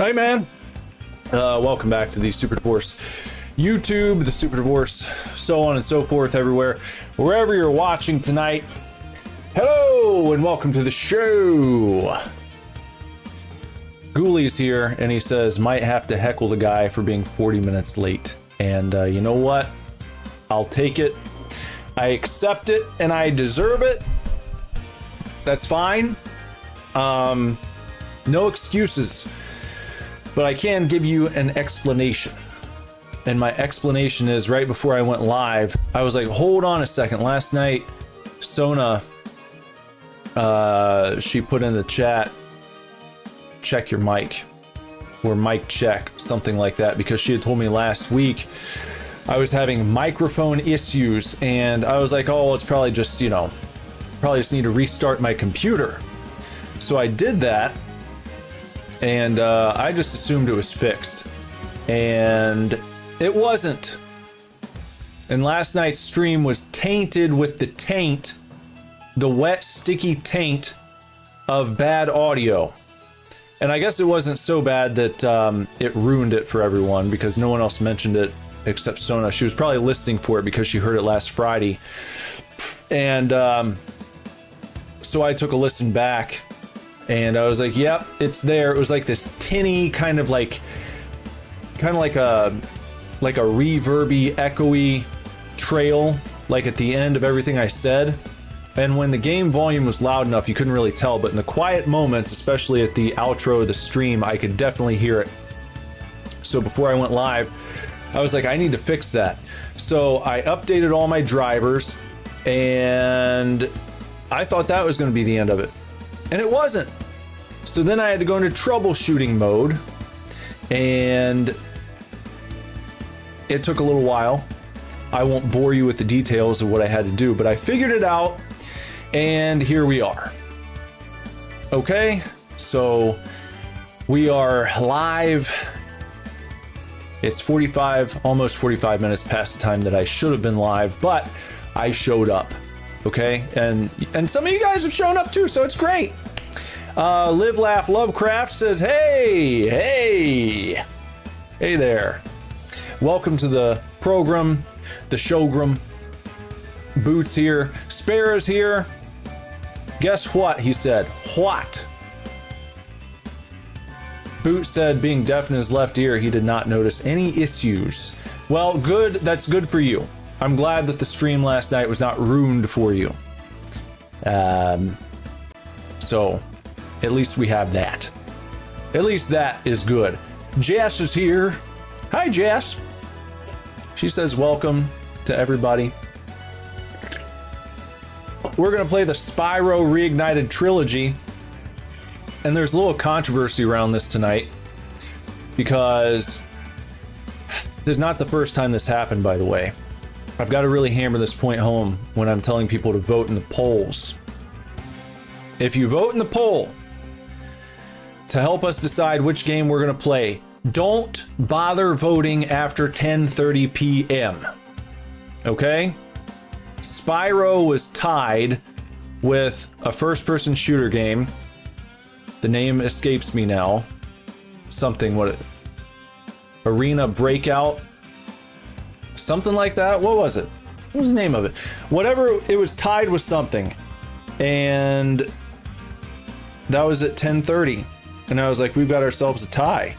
Hey man, welcome back to the Super Divorce YouTube, the Super Divorce, so on and so forth, everywhere, wherever you're watching tonight. Hello and welcome to the show. Ghoulies here, and he says might have to heckle the guy for being 40 minutes late. And you know what? I'll take it. I accept it, and I deserve it. That's fine. No excuses. But I can give you an explanation. And my explanation is right before I went live, I was like, hold on a second. Last night, Sona, she put in the chat, check your mic, or mic check, something like that, because she had told me last week I was having microphone issues, and I was like, oh, it's probably just, you know, probably just need to restart my computer. So I did that. And I just assumed it was fixed, and it wasn't. And last night's stream was tainted with the taint, the wet, sticky taint of bad audio. And I guess it wasn't so bad that it ruined it for everyone, because no one else mentioned it except Sona. She was probably listening for it because she heard it last Friday. And so I took a listen back. And I was like, yep, it's there. It was like this tinny kind of like a reverby, echoey trail, like at the end of everything I said. And when the game volume was loud enough, you couldn't really tell. But in the quiet moments, especially at the outro of the stream, I could definitely hear it. So before I went live, I was like, I need to fix that. So I updated all my drivers, and I thought that was going to be the end of it. And it wasn't. So then I had to go into troubleshooting mode, and it took a little while. I won't bore you with the details of what I had to do, but I figured it out, and here we are. Okay, so we are live. It's almost 45 minutes past the time that I should have been live, but I showed up. Okay, and some of you guys have shown up too, so it's great. Live Laugh Lovecraft says, hey there. Welcome to the program, the showgram. Boots here, Spyro's here. Guess what? He said, what? Boot said, being deaf in his left ear, he did not notice any issues. Well, good. That's good for you. I'm glad that the stream last night was not ruined for you. So, at least we have that. At least that is good. Jess is here. Hi, Jess. She says welcome to everybody. We're going to play the Spyro Reignited Trilogy. And there's a little controversy around this tonight, because this is not the first time this happened, by the way. I've got to really hammer this point home when I'm telling people to vote in the polls. If you vote in the poll to help us decide which game we're going to play, don't bother voting after 10:30 p.m. Okay? Spyro was tied with a first-person shooter game. The name escapes me now. Arena Breakout. Something like that. What was it? What was the name of it? Whatever, it was tied with something. And that was at 10:30. And I was like, we've got ourselves a tie.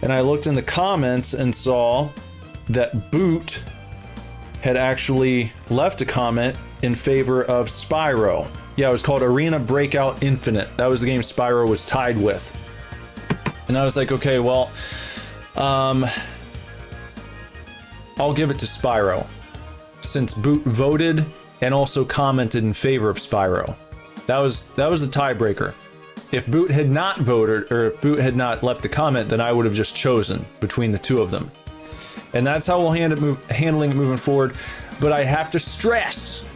And I looked in the comments and saw that Boot had actually left a comment in favor of Spyro. Yeah, it was called Arena Breakout Infinite. That was the game Spyro was tied with. And I was like, okay, well, I'll give it to Spyro, since Boot voted and also commented in favor of Spyro. That was the tiebreaker. If Boot had not voted, or if Boot had not left the comment, then I would have just chosen between the two of them. And that's how we'll handling it moving forward. But I have to stress,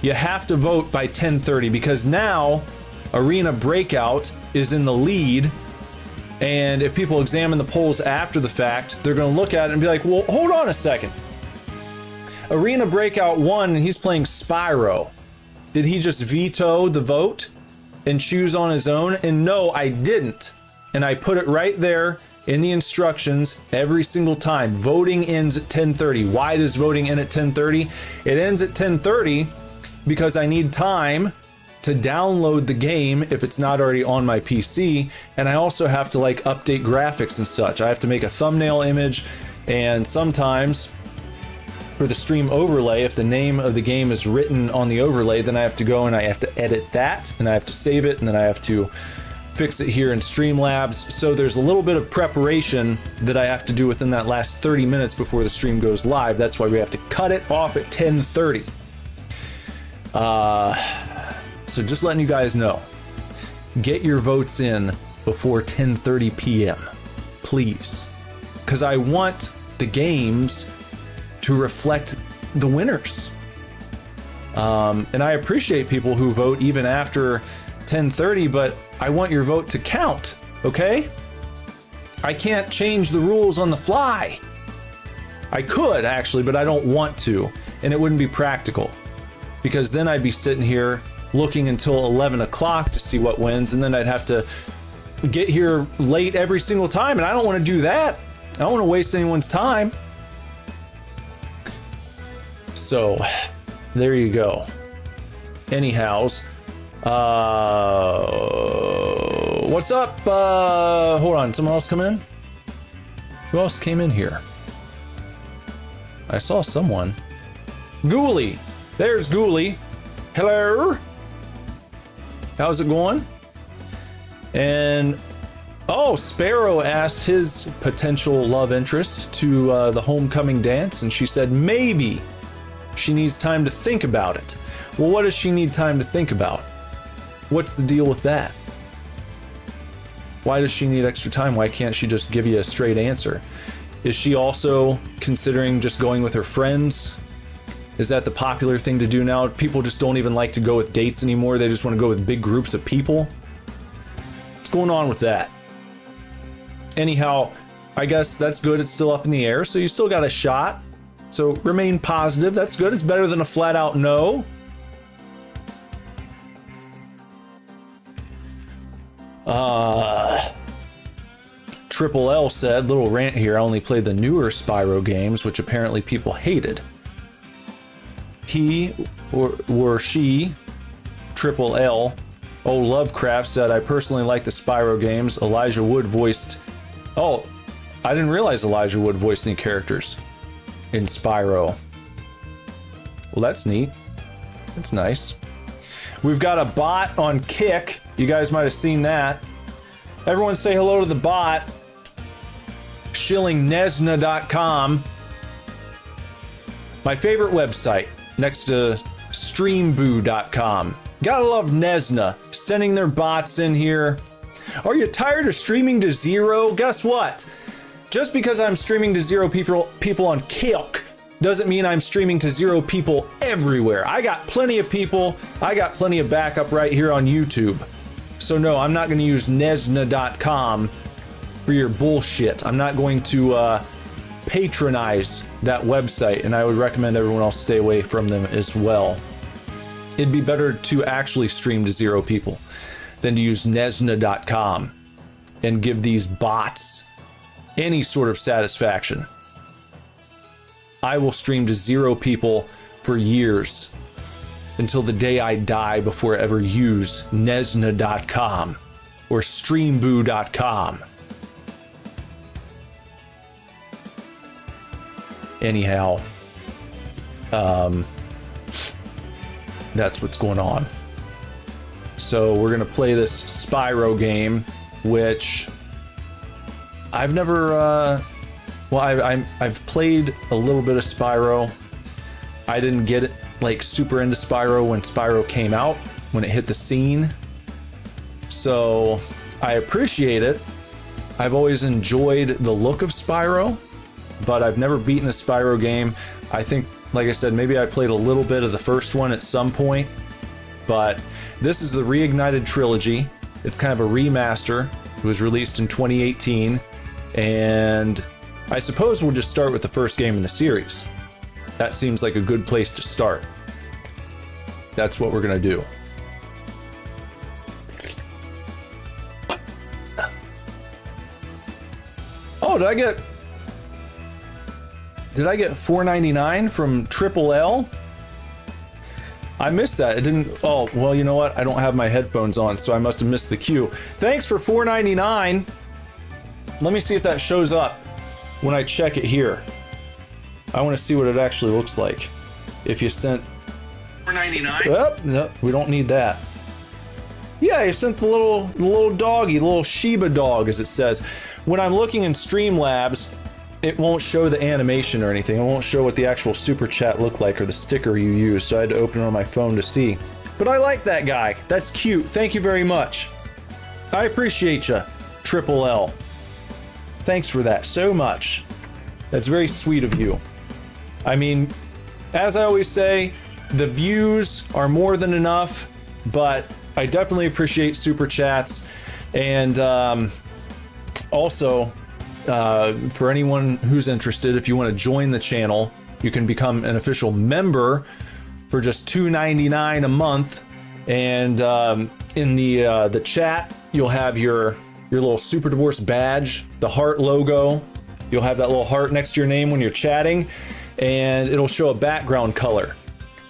you have to vote by 10:30, because now Arena Breakout is in the lead. And if people examine the polls after the fact, they're going to look at it and be like, well, hold on a second. Arena Breakout won, and he's playing Spyro. Did he just veto the vote and choose on his own? And no, I didn't. and I put it right there in the instructions every single time. Voting ends at 10:30. Why does voting end at 10:30? It ends at 10:30 because I need time to download the game if it's not already on my PC, and I also have to like update graphics and such. I have to make a thumbnail image, and sometimes for the stream overlay, if the name of the game is written on the overlay, then I have to go and I have to edit that, and I have to save it, and then I have to fix it here in Streamlabs. So there's a little bit of preparation that I have to do within that last 30 minutes before the stream goes live. That's why we have to cut it off at 10:30. So just letting you guys know, get your votes in before 10:30 p.m. please, because I want the games to reflect the winners. And I appreciate people who vote even after 10:30, but I want your vote to count, okay? I can't change the rules on the fly. I could actually, but I don't want to, and it wouldn't be practical, because then I'd be sitting here looking until 11 o'clock to see what wins, and then I'd have to get here late every single time, and I don't want to do that. I don't want to waste anyone's time. So there you go. Anyhows, what's up? Hold on, someone else come in? Who else came in here? I saw someone. Ghoulie! There's Ghoulie. Hello? How's it going? And oh, Spyro asked his potential love interest to the homecoming dance, and she said maybe she needs time to think about it. Well, what does she need time to think about? What's the deal with that? Why does she need extra time? Why can't she just give you a straight answer? Is she also considering just going with her friends? Is that the popular thing to do now? People just don't even like to go with dates anymore. They just want to go with big groups of people. What's going on with that? Anyhow, I guess that's good. It's still up in the air, so you still got a shot. So remain positive. That's good. It's better than a flat out no. Triple L said, little rant here, I only played the newer Spyro games, which apparently people hated. He or she, Triple L, oh, Lovecraft said, I personally like the Spyro games. Elijah Wood voiced... Oh, I didn't realize Elijah Wood voiced any characters in Spyro. Well, that's neat. That's nice. We've got a bot on Kick. You guys might have seen that. Everyone say hello to the bot. Shillingnesna.com. My favorite website, next to streamboo.com. Gotta love Nesna, sending their bots in here. Are you tired of streaming to zero? Guess what? Just because I'm streaming to zero people on Kick doesn't mean I'm streaming to zero people everywhere. I got plenty of people. I got plenty of backup right here on YouTube. So no, I'm not going to use Nesna.com for your bullshit. I'm not going to patronize that website, and I would recommend everyone else stay away from them as well. It'd be better to actually stream to zero people than to use Nesna.com and give these bots any sort of satisfaction. I will stream to zero people for years until the day I die before I ever use Nesna.com or streamboo.com. Anyhow, that's what's going on. So we're gonna play this Spyro game, which I've never, I've played a little bit of Spyro. I didn't get it like super into Spyro when Spyro came out, when it hit the scene. So I appreciate it. I've always enjoyed the look of Spyro, but I've never beaten a Spyro game. I think, like I said, maybe I played a little bit of the first one at some point, but this is the Reignited Trilogy. It's kind of a remaster. It was released in 2018, and I suppose we'll just start with the first game in the series. That seems like a good place to start. That's what we're gonna do. Oh, did I get $4.99 from Triple L? I missed that. It didn't. Oh, well, you know what? I don't have my headphones on, so I must have missed the queue. Thanks for $4.99. Let me see if that shows up when I check it here. I want to see what it actually looks like. If you sent $4.99. Oh, no, we don't need that. Yeah, you sent the little doggy, the little Shiba dog, as it says. When I'm looking in Streamlabs, it won't show the animation or anything. It won't show what the actual super chat looked like or the sticker you used, so I had to open it on my phone to see. But I like that guy. That's cute. Thank you very much. I appreciate you, Triple L. Thanks for that so much. That's very sweet of you. I mean, as I always say, the views are more than enough, but I definitely appreciate super chats. And also, for anyone who's interested, if you want to join the channel, you can become an official member for just $2.99 a month. And in the chat, you'll have your little Super Divorce badge, the heart logo. You'll have that little heart next to your name when you're chatting, and it'll show a background color.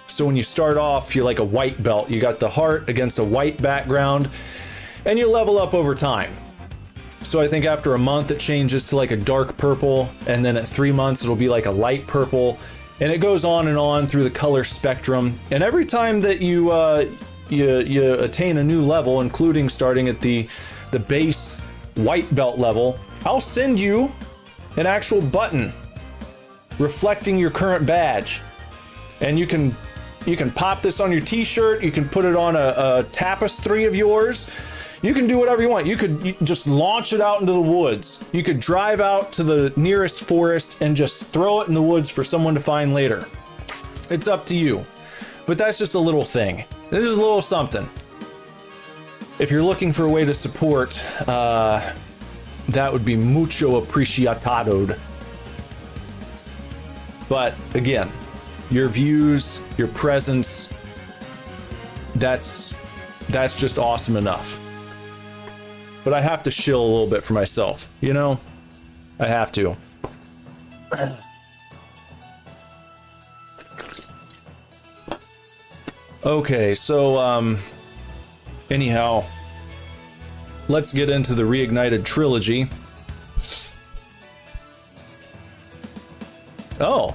So when you start off, you're like a white belt. You got the heart against a white background, and you level up over time. So I think after a month, it changes to like a dark purple, and then at 3 months, it'll be like a light purple, and it goes on through the color spectrum. And every time that you attain a new level, including starting at the base white belt level, I'll send you an actual button reflecting your current badge, and you can pop this on your t-shirt. You can put it on a tapestry of yours. You can do whatever you want. You could just launch it out into the woods. You could drive out to the nearest forest and just throw it in the woods for someone to find later. It's up to you. But that's just a little thing. This is a little something. If you're looking for a way to support, that would be mucho apreciado. But again, your views, your presence, that's just awesome enough. But I have to shill a little bit for myself, you know? I have to. Okay, so, anyhow, let's get into the Reignited Trilogy. Oh,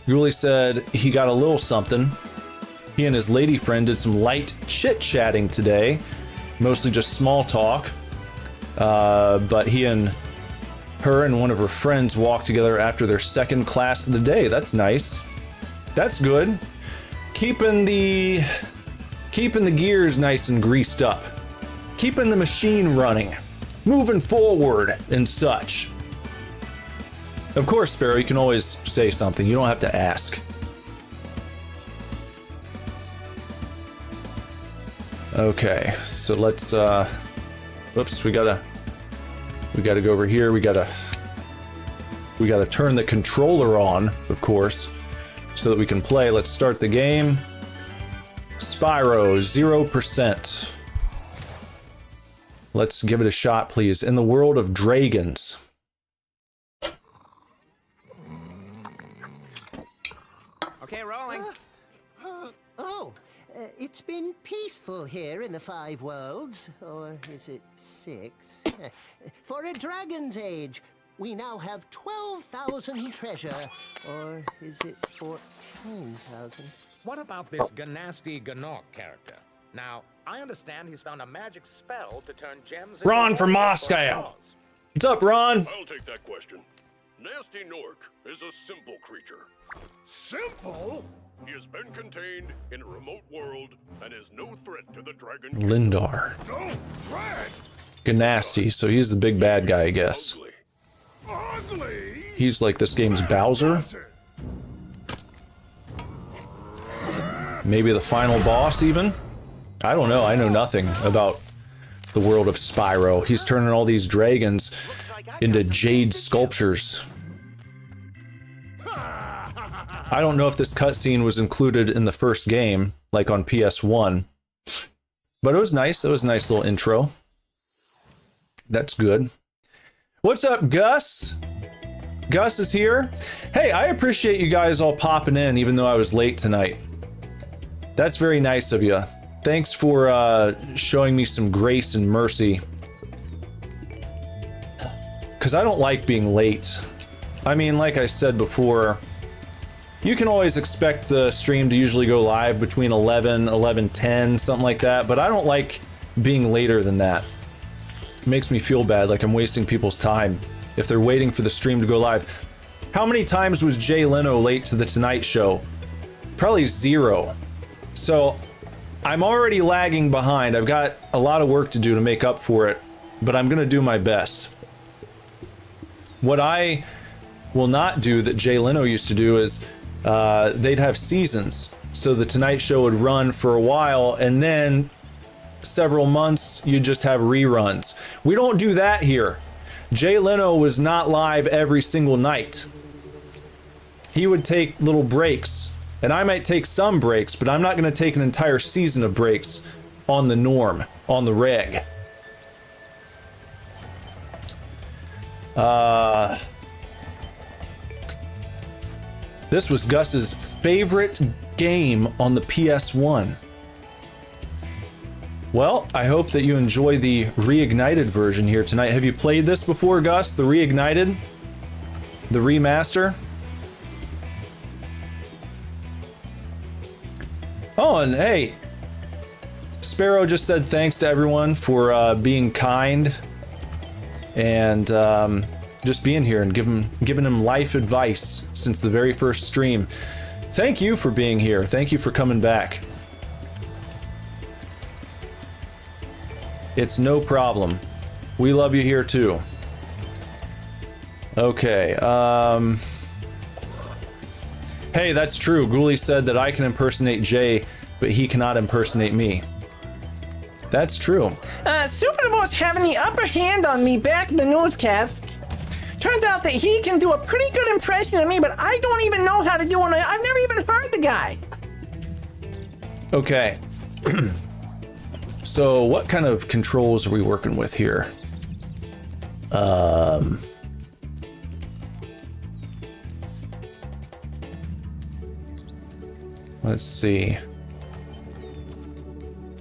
Yuli said he got a little something. He and his lady friend did some light chit-chatting today, mostly just small talk. But he and her and one of her friends walked together after their second class of the day. That's nice. That's good. Keeping the gears nice and greased up. Keeping the machine running. Moving forward and such. Of course, Spyro, you can always say something. You don't have to ask. Okay, so let's whoops, we gotta go over here. We gotta turn the controller on, of course, so that we can play. Let's start the game. Spyro, 0%. Let's give it a shot, please. In the world of dragons. Okay, rolling. It's been peaceful here in the 5 worlds, or is it 6? For a dragon's age, we now have 12,000 treasure, or is it 14,000? What about this Ganasty Ganok character? Now, I understand he's found a magic spell to turn gems into Ron from Moscow. What's up, Ron? I'll take that question. Nasty Nork is a simple creature. Simple? He has been contained in a remote world and is no threat to the dragon. Lindar. Don't brag! Ganasty, so he's the big bad guy, I guess. Ugly. Ugly? He's like this game's Bowser. Maybe the final boss, even? I don't know. I know nothing about the world of Spyro. He's turning all these dragons into jade sculptures. I don't know if this cutscene was included in the first game, like on PS1. But it was nice. It was a nice little intro. That's good. What's up, Gus? Gus is here. Hey, I appreciate you guys all popping in even though I was late tonight. That's very nice of you. Thanks for showing me some grace and mercy. Because I don't like being late. I mean, like I said before, you can always expect the stream to usually go live between 11, 11:10, something like that, but I don't like being later than that. It makes me feel bad, like I'm wasting people's time if they're waiting for the stream to go live. How many times was Jay Leno late to the Tonight Show? Probably 0. So I'm already lagging behind. I've got a lot of work to do to make up for it, but I'm gonna do my best. What I will not do that Jay Leno used to do is they'd have seasons. So the Tonight Show would run for a while and then several months you just have reruns. We don't do that here. Jay Leno was not live every single night. He would take little breaks, and I might take some breaks, but I'm not going to take an entire season of breaks on the norm, on the reg. This was Gus's favorite game on the PS1. Well, I hope that you enjoy the Reignited version here tonight. Have you played this before, Gus? The Reignited? The remaster? Oh, and hey, Spyro just said thanks to everyone for being kind and just being here and giving him life advice since the very first stream. Thank you for being here. Thank you for coming back. It's no problem. We love you here too. Okay, hey, that's true. Ghoulie said that I can impersonate Jay, but he cannot impersonate me. That's true. Superboy's having the upper hand on me back in the news, Kev. Turns out that he can do a pretty good impression of me, but I don't even know how to do one. I've never even heard the guy. Okay. So what kind of controls are we working with here? Let's see.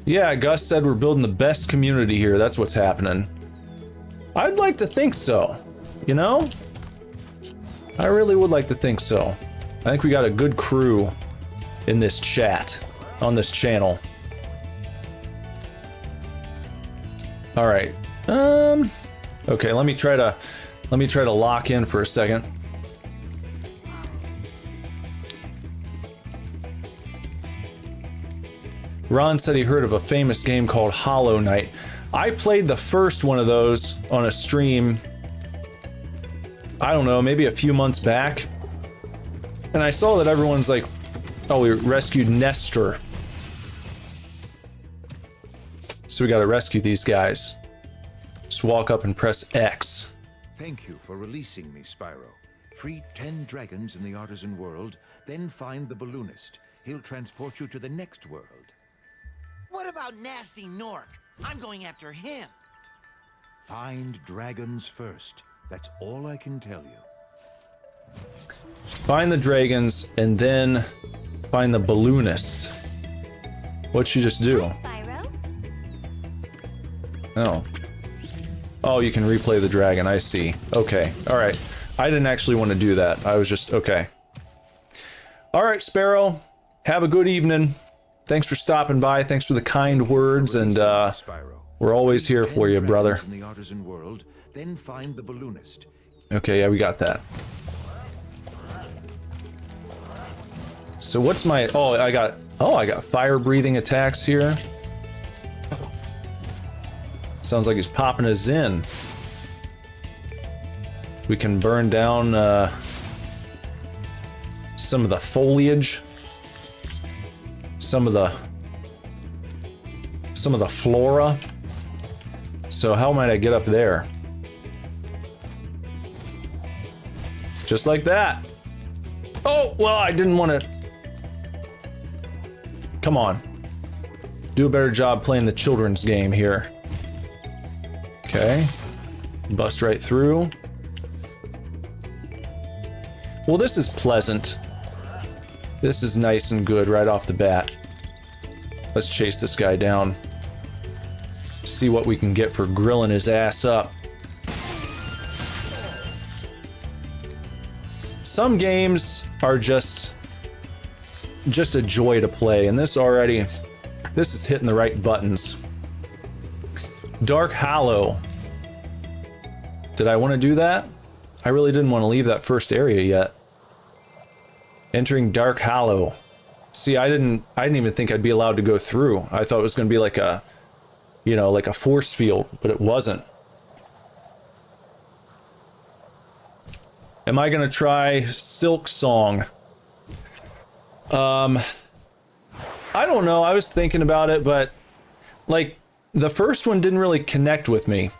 Yeah, Gus said we're building the best community here. That's what's happening. I'd like to think so. You know? I really would like to think so. I think we got a good crew in this chat, on this channel. All right. Okay, let me try to lock in for a second. Ron said he heard of a famous game called Hollow Knight. I played the first one of those on a stream, I don't know, maybe a few months back. And I saw that everyone's like, oh, we rescued Nestor. So we gotta rescue these guys. Just walk up and press X. Thank you for releasing me, Spyro. Free 10 dragons in the artisan world, then find the balloonist. He'll transport you to the next world. What about Nasty Nork? I'm going after him. Find dragons first. That's all I can tell you. Find the dragons and then find the balloonist. What'd you just do? Spyro? Oh. Oh, you can replay the dragon, I see. Okay, alright. I didn't actually want to do that. I was just, okay. Alright, Spyro. Have a good evening. Thanks for stopping by. Thanks for the kind words, and we're always here for you, brother. In the artisan world, then find the balloonist. Okay, yeah, we got that. So what's my... Oh, I got fire-breathing attacks here. Sounds like he's popping us in. We can burn down some of the foliage. Some of the flora. So how might I get up there? Just like that. Oh, well, I didn't want to. Come on. Do a better job playing the children's game here. Okay. Bust right through. Well, this is pleasant. This is nice and good right off the bat. Let's chase this guy down. See what we can get for grilling his ass up. Some games are just a joy to play, and this is hitting the right buttons. Dark Hollow. Did I want to do that? I really didn't want to leave that first area yet. Entering Dark Hollow. See, I didn't even think I'd be allowed to go through. I thought it was going to be like a, you know, like a force field, but it wasn't. Am I going to try Silk Song? I don't know. I was thinking about it, but like the first one didn't really connect with me.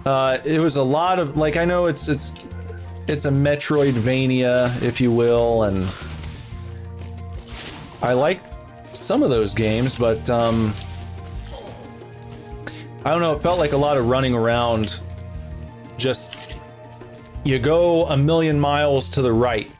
It was a lot of like, I know it's a Metroidvania, if you will, and I like some of those games, but I don't know, it felt like a lot of running around. Just, you go a million miles to the right,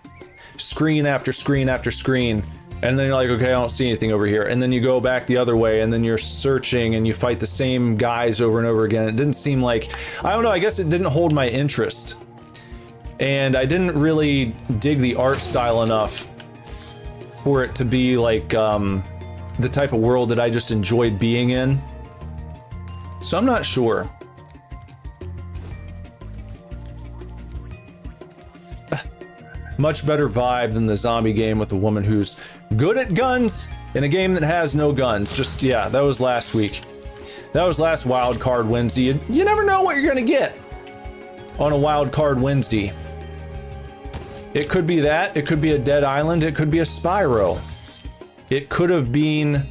screen after screen after screen, and then you're like, okay, I don't see anything over here. And then you go back the other way, and then you're searching, and you fight the same guys over and over again. It didn't seem like, I don't know, I guess it didn't hold my interest. And I didn't really dig the art style enough for it to be like the type of world that I just enjoyed being in. So I'm not sure. Much better vibe than the zombie game with a woman who's good at guns in a game that has no guns. Just, yeah, that was last week. That was last Wildcard Wednesday. You never know what you're gonna get on a Wildcard Wednesday. It could be that, it could be a Dead Island, it could be a Spyro. It could have been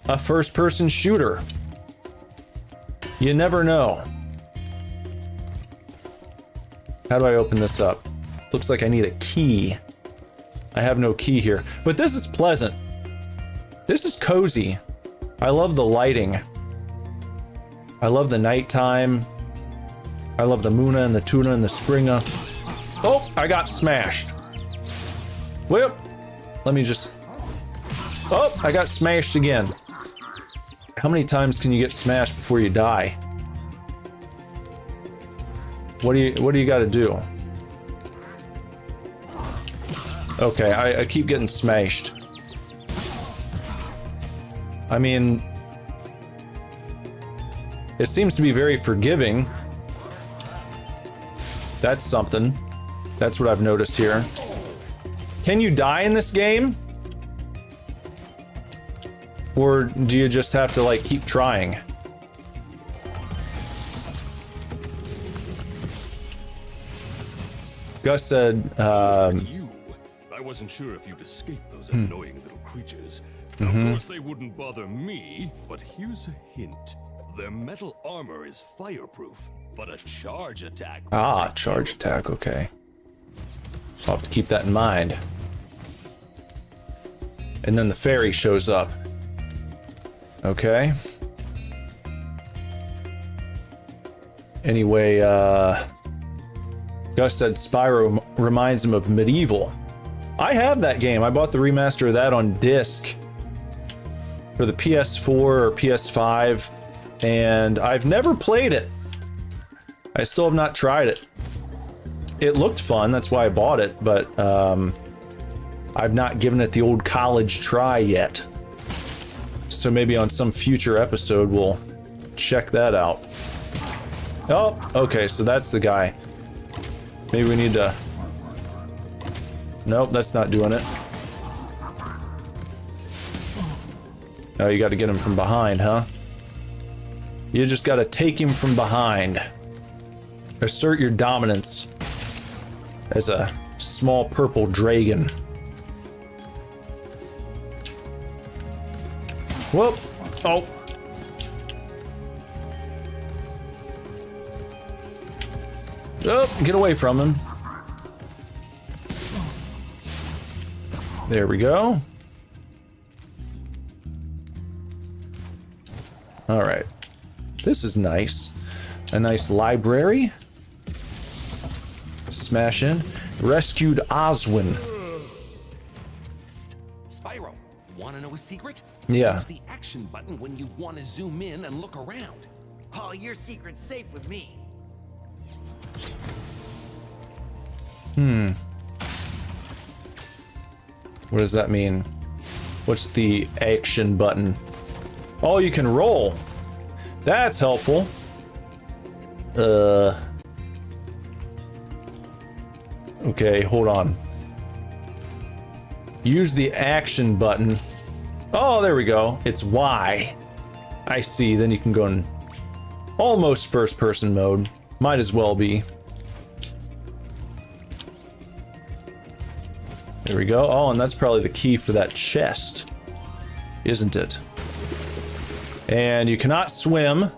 a first-person shooter. You never know. How do I open this up? Looks like I need a key. I have no key here, but this is pleasant. This is cozy. I love the lighting. I love the nighttime. I love the Muna and the Tuna and the Springa. Oh, I got smashed. Well, let me just... Oh, I got smashed again. How many times can you get smashed before you die? What do you got to do? Okay, I keep getting smashed. I mean, it seems to be very forgiving. That's something. That's what I've noticed here. Can you die in this game? Or do you just have to, like, keep trying? Gus said, I wasn't sure if you'd escape those annoying little creatures. Of course, they wouldn't bother me, but here's a hint. Their metal armor is fireproof, but a charge attack... Ah, charge attack, okay. I'll have to keep that in mind. And then the fairy shows up. Okay. Anyway, Gus said Spyro reminds him of Medieval. I have that game. I bought the remaster of that on disc for the PS4 or PS5, and I've never played it. I still have not tried it. It looked fun, that's why I bought it, but I've not given it the old college try yet. So maybe on some future episode we'll check that out. Oh, okay, so that's the guy. Maybe we need to... Nope, that's not doing it. Oh, you gotta get him from behind, huh? You just gotta take him from behind. Assert your dominance as a small purple dragon. Whoop! Oh! Oh, get away from him. There we go. All right. This is nice. A nice library. Smash in. Rescued Oswin. Spyro, wanna know a secret? Yeah. Use the action button when you want to zoom in and look around. Oh, your secret's safe with me. What does that mean? What's the action button? Oh, you can roll. That's helpful. Okay, hold on. Use the action button. Oh, there we go. It's Y. I see. Then you can go in almost first person mode. Might as well be. There we go. Oh, and that's probably the key for that chest, isn't it? And you cannot swim.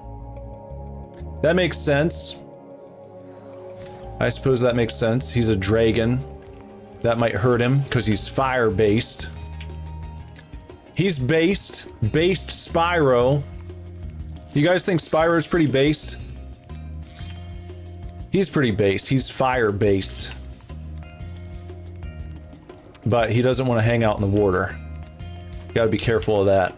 That makes sense. I suppose that makes sense. He's a dragon. That might hurt him because he's fire-based. He's based Spyro. You guys think Spyro's pretty based? He's pretty based. He's fire-based. But he doesn't want to hang out in the water. Gotta be careful of that.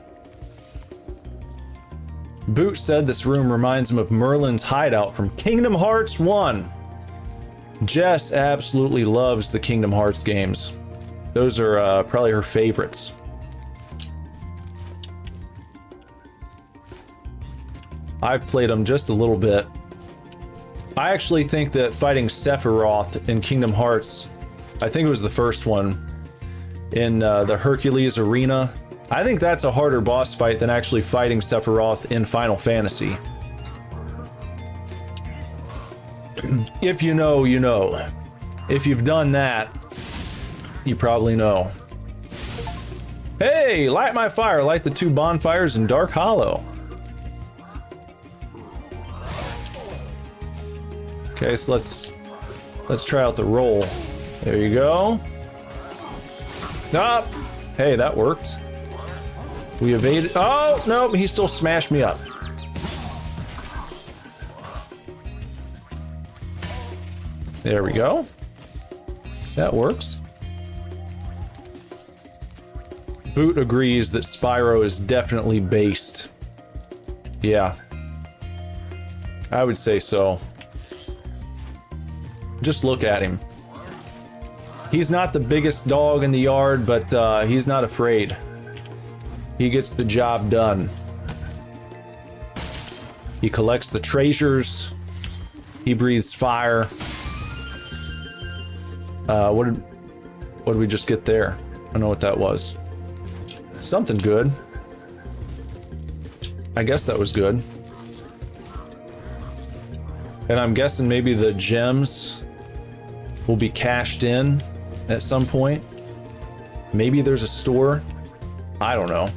Boot said this room reminds him of Merlin's hideout from Kingdom Hearts 1. Jess absolutely loves the Kingdom Hearts games. Those are probably her favorites. I've played them just a little bit. I actually think that fighting Sephiroth in Kingdom Hearts, I think it was the first one, in the Hercules arena, I think that's a harder boss fight than actually fighting Sephiroth in Final Fantasy. If you know, you know. If you've done that, you probably know. Hey, light my fire, light the 2 bonfires in Dark Hollow. Okay, so let's try out the roll. There you go. Up. Hey, that worked. We evaded. Oh, no, he still smashed me up. There we go. That works. Boot agrees that Spyro is definitely based. Yeah. I would say so. Just look at him. He's not the biggest dog in the yard, but he's not afraid. He gets the job done. He collects the treasures. He breathes fire. What did we just get there? I don't know what that was. Something good. I guess that was good. And I'm guessing maybe the gems will be cashed in at some point. Maybe there's a store. I don't know.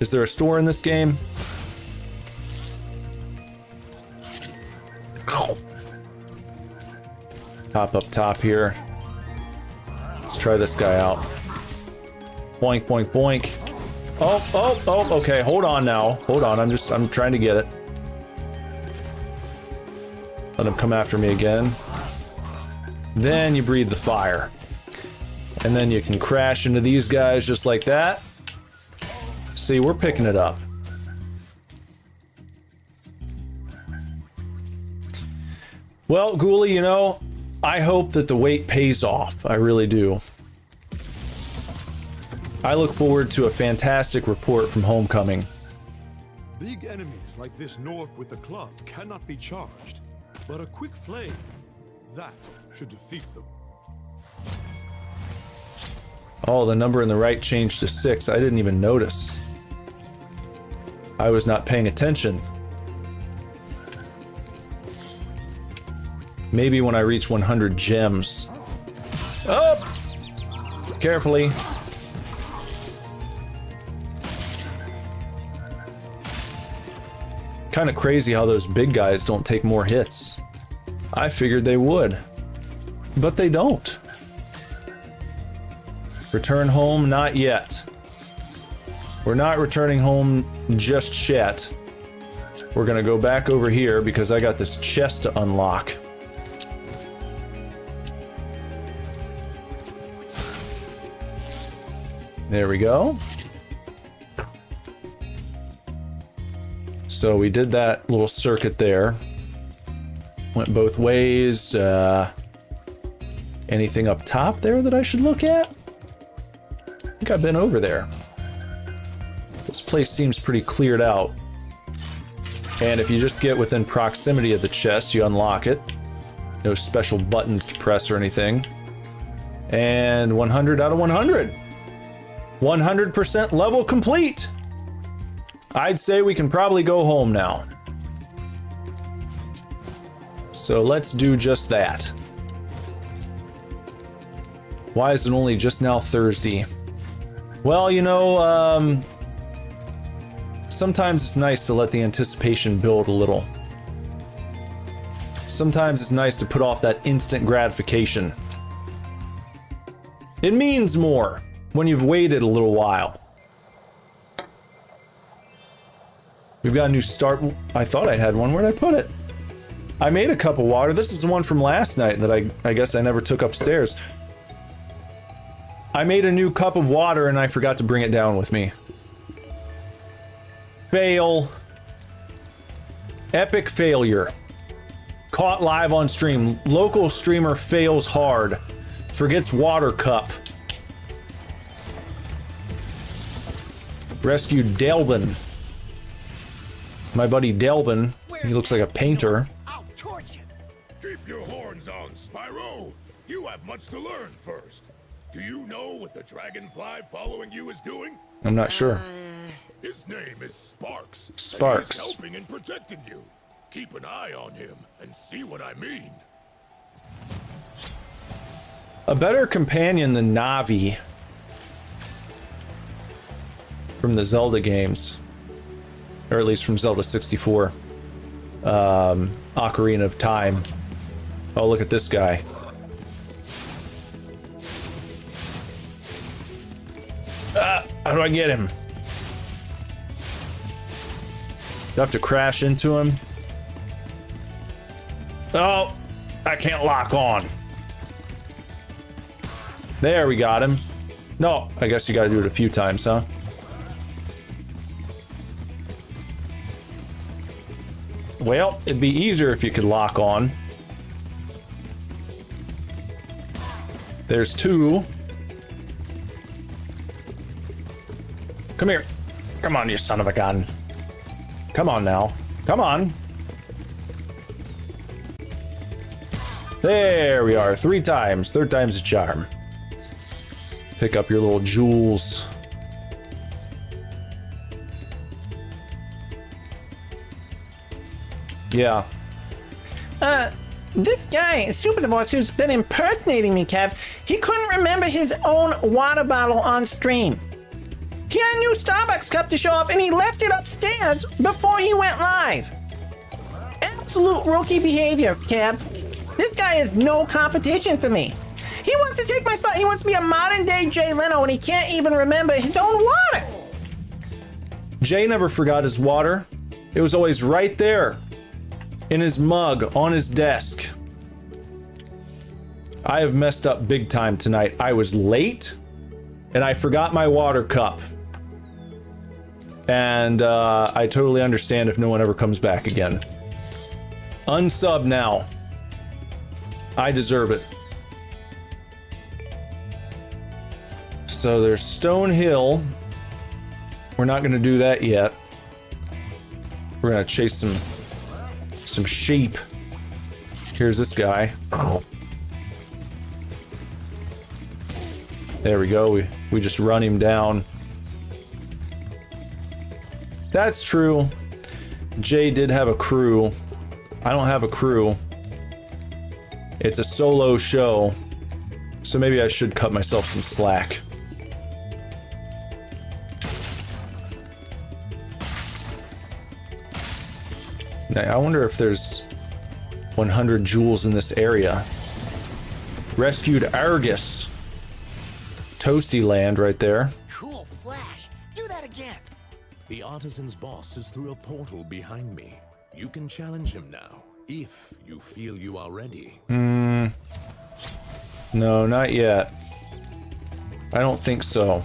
Is there a store in this game? Hop up top here. Let's try this guy out. Boink, boink, boink. Oh, okay, hold on now. Hold on, I'm trying to get it. Let him come after me again. Then you breathe the fire. And then you can crash into these guys just like that. See, we're picking it up. Well, Ghoulie, you know, I hope that the wait pays off. I really do. I look forward to a fantastic report from Homecoming. Big enemies like this Nork with the club cannot be charged, but a quick flame, that should defeat them. Oh, the number in the right changed to 6. I didn't even notice. I was not paying attention. Maybe when I reach 100 gems. Oh! Carefully. Kind of crazy how those big guys don't take more hits. I figured they would. But they don't. Return home, not yet. We're not returning home just yet. We're gonna go back over here because I got this chest to unlock. There we go. So we did that little circuit there. Went both ways. Anything up top there that I should look at? I think I've been over there. This place seems pretty cleared out. And if you just get within proximity of the chest, you unlock it. No special buttons to press or anything. And 100 out of 100. 100% level complete. I'd say we can probably go home now. So let's do just that. Why is it only just now Thursday? Well, you know, sometimes it's nice to let the anticipation build a little. Sometimes it's nice to put off that instant gratification. It means more when you've waited a little while. We've got a new start. I thought I had one. Where'd I put it? I made a cup of water. This is the one from last night that I guess I never took upstairs. I made a new cup of water and I forgot to bring it down with me. Fail. Epic failure. Caught live on stream. Local streamer fails hard. Forgets water cup. Rescued Delbin. My buddy Delbin. He looks like a painter. I'll torch you. Keep your horns on, Spyro. You have much to learn first. Do you know what the dragonfly following you is doing? I'm not sure. His name is Sparks. Sparks. And he's helping and protecting you. Keep an eye on him and see what I mean. A better companion than Navi from the Zelda games, or at least from Zelda 64, Ocarina of Time. Oh, look at this guy. How do I get him? You have to crash into him. Oh, I can't lock on. There, we got him. No, I guess you gotta do it a few times, huh? Well, it'd be easier if you could lock on. There's two. Come here. Come on, you son of a gun. Come on now. Come on. There we are. 3 times. 3rd time's a charm. Pick up your little jewels. Yeah. This guy, Super Boss, who's been impersonating me, Kev, he couldn't remember his own water bottle on stream. He had a new Starbucks cup to show off, and he left it upstairs before he went live. Absolute rookie behavior, Kev. This guy is no competition for me. He wants to take my spot. He wants to be a modern-day Jay Leno, and he can't even remember his own water. Jay never forgot his water. It was always right there. In his mug, on his desk. I have messed up big time tonight. I was late, and I forgot my water cup. And I totally understand if no one ever comes back again. Unsub now. I deserve it. So there's Stone Hill. We're not gonna do that yet. We're gonna chase some sheep. Here's this guy. There we go. We just run him down. That's true. Jay did have a crew. I don't have a crew. It's a solo show. So maybe I should cut myself some slack. Now, I wonder if there's 100 jewels in this area. Rescued Argus. Toasty land right there. Cool flash. Do that again. The artisan's boss is through a portal behind me. You can challenge him now, if you feel you are ready. No, not yet. I don't think so.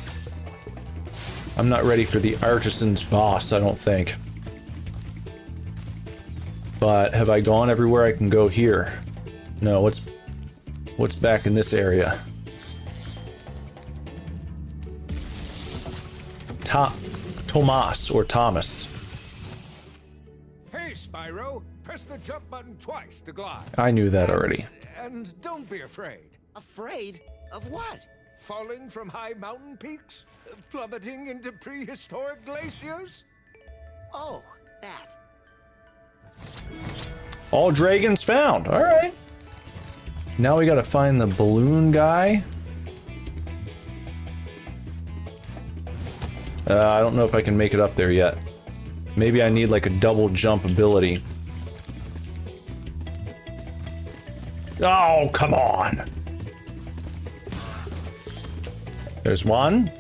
I'm not ready for the artisan's boss, I don't think. But have I gone everywhere I can go here? No, what's back in this area? Thomas or Thomas. Hey, Spyro, press the jump button twice to glide. I knew that already. And don't be afraid. Afraid of what? Falling from high mountain peaks? Plummeting into prehistoric glaciers? Oh, that. All dragons found. All right. Now we gotta find the balloon guy. I don't know if I can make it up there yet. Maybe I need like a double jump ability. Oh, come on. There's one.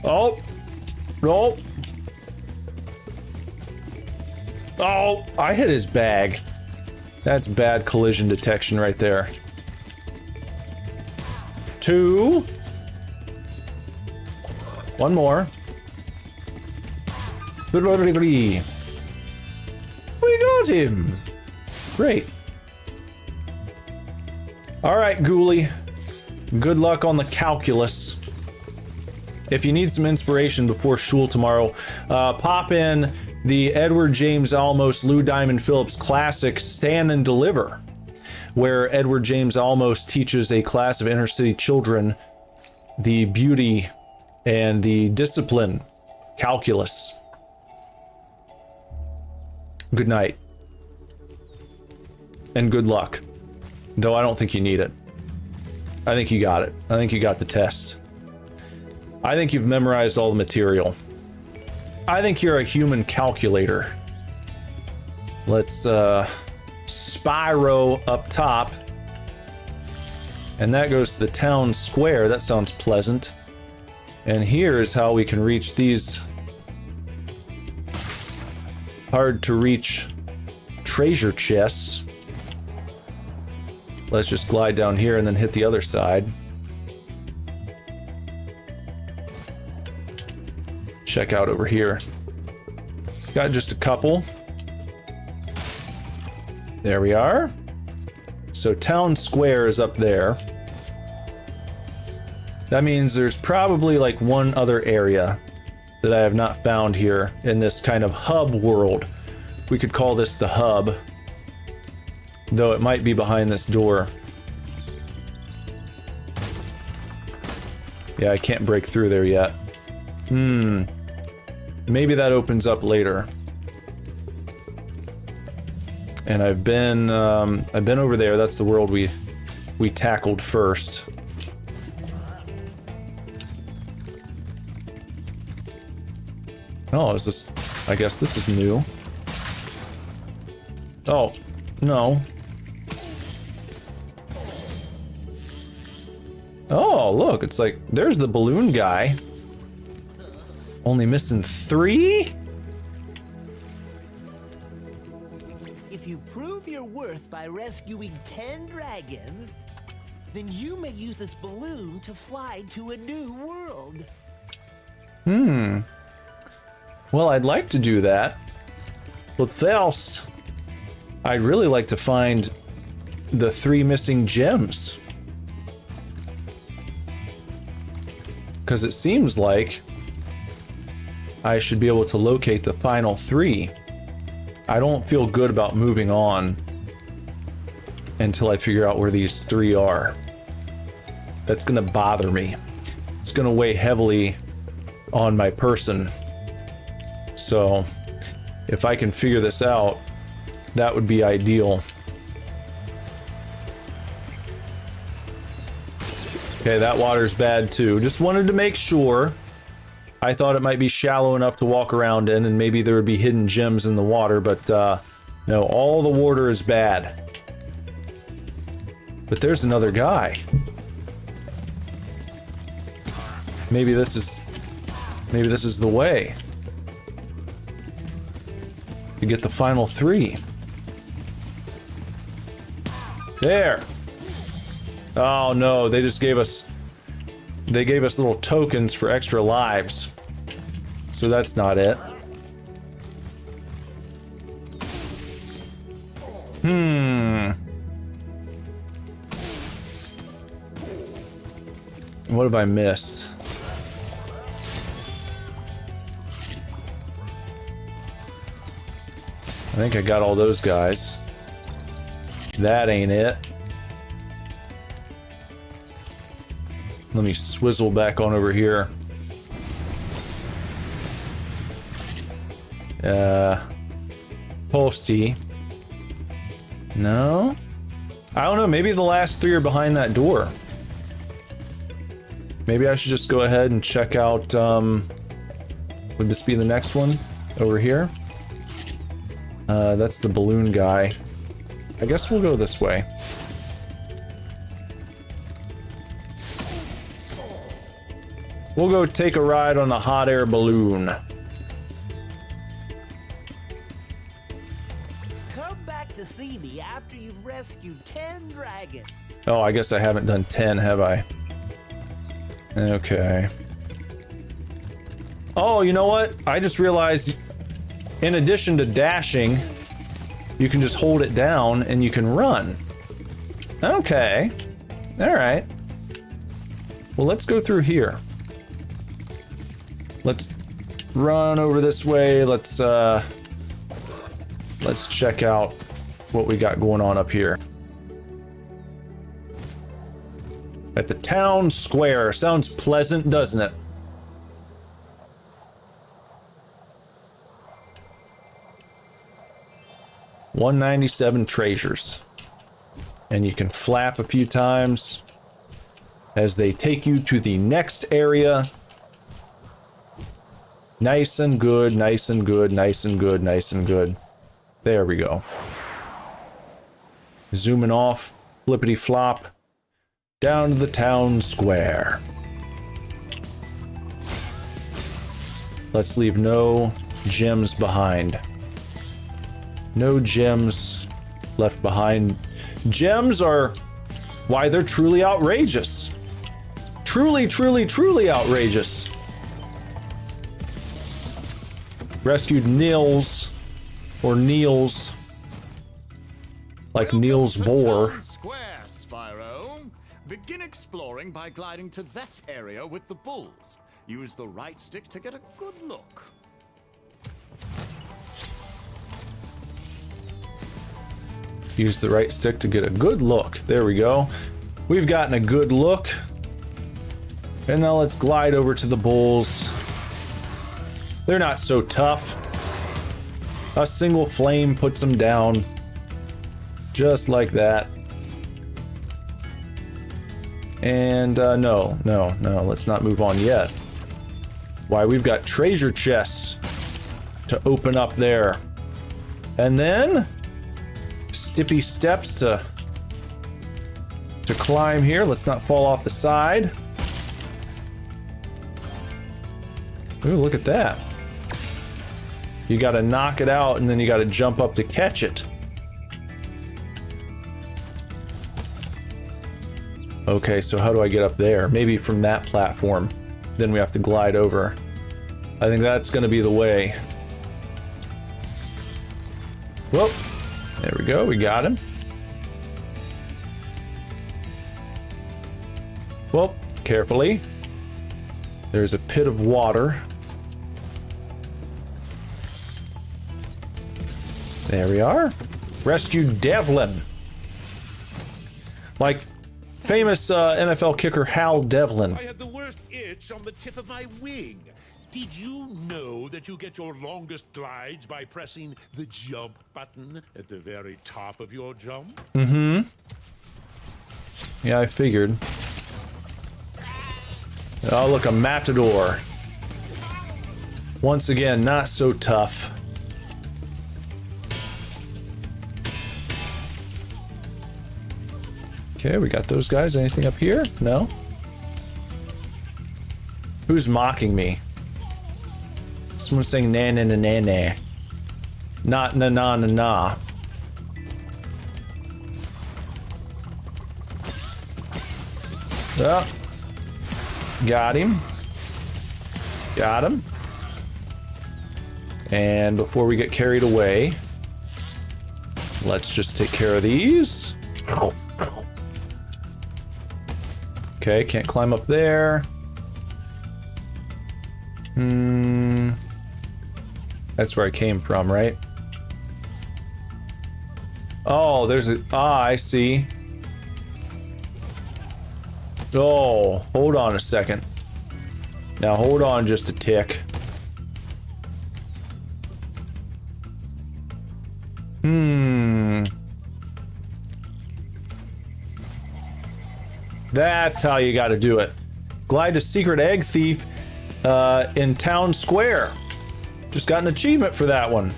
Oh. No. Oh, I hit his bag. That's bad collision detection right there. 2. One more. 3. We got him. Great. All right, Ghoulie. Good luck on the calculus. If you need some inspiration before shul tomorrow, pop in the Edward James Olmos Lou Diamond Phillips classic Stand and Deliver, where Edward James Olmos teaches a class of inner city children the beauty and the discipline, calculus. Good night. And good luck. Though I don't think you need it. I think you got it. I think you got the test. I think you've memorized all the material. I think you're a human calculator. Let's Spyro up top. And that goes to the town square. That sounds pleasant. And here is how we can reach these hard to reach treasure chests. Let's just glide down here and then hit the other side. Check out over here. Got just a couple. There we are. So town square is up there. That means there's probably like one other area that I have not found here in this kind of hub world. We could call this the hub, though it might be behind this door. Yeah, I can't break through there yet. Maybe that opens up later. And I've been over there. That's the world we tackled first. Oh, is this... I guess this is new. Oh, no. Oh, look, it's like, there's the balloon guy. Only missing 3? If you prove your worth by rescuing 10 dragons, then you may use this balloon to fly to a new world. Well, I'd like to do that. But first, I'd really like to find the 3 missing gems. Because it seems like I should be able to locate the final 3. I don't feel good about moving on until I figure out where these 3 are. That's gonna bother me. It's gonna weigh heavily on my person. So, if I can figure this out, that would be ideal. Okay, that water's bad too. Just wanted to make sure. I thought it might be shallow enough to walk around in, and maybe there would be hidden gems in the water, but no, all the water is bad. But there's another guy. Maybe this is the way to get the final 3. There. Oh no, they just gave us they gave us little tokens for extra lives. So that's not it. What have I missed? I think I got all those guys. That ain't it. Let me swizzle back on over here. Posty. No? I don't know, maybe the last 3 are behind that door. Maybe I should just go ahead and check out, would this be the next one? Over here? That's the balloon guy. I guess we'll go this way. We'll go take a ride on the hot air balloon. Come back to see me after you've rescued 10 dragons. Oh, I guess I haven't done 10, have I? Okay. Oh, you know what? I just realized, in addition to dashing, you can just hold it down and you can run. Okay. Alright. Well, let's go through here. Let's run over this way. Let's check out what we got going on up here. At the town square. Sounds pleasant, doesn't it? $197 treasures. And you can flap a few times as they take you to the next area. Nice and good, nice and good, nice and good, nice and good. There we go. Zooming off, flippity flop, down to the town square. Let's leave no gems behind. No gems left behind. Gems are why they're truly outrageous. Truly, truly, truly outrageous. Rescued Nils, or Niels, like Niels Bohr. Town Square, Spyro. Begin exploring by gliding to that area with the bulls. Use the right stick to get a good look. Use the right stick to get a good look. There we go. We've gotten a good look. And now let's glide over to the bulls. They're not so tough. A single flame puts them down. Just like that. And no, let's not move on yet. Why, we've got treasure chests to open up there. And then stippy steps to climb here. Let's not fall off the side. Ooh, look at that. You gotta knock it out and then you gotta jump up to catch it. Okay, so how do I get up there? Maybe from that platform. Then we have to glide over. I think that's gonna be the way. Whoop. There we go, we got him. Well, carefully. There's a pit of water. There we are. Rescued Devlin. Like famous NFL kicker Hal Devlin. I had the worst itch on the tip of my wing. Did you know that you get your longest glides by pressing the jump button at the very top of your jump? Mm-hmm. Yeah, I figured. Oh, look, a matador. Once again, not so tough. Okay, we got those guys. Anything up here? No? Who's mocking me? Someone's saying na na na na na. Not na na na na. Got him. Got him. And before we get carried away, let's just take care of these. Okay, can't climb up there. That's where I came from, right? Oh, there's a... Ah, I see. Oh, hold on a second. Now hold on just a tick. That's how you gotta do it. Glide to Secret Egg Thief in Town Square. Just got an achievement for that one.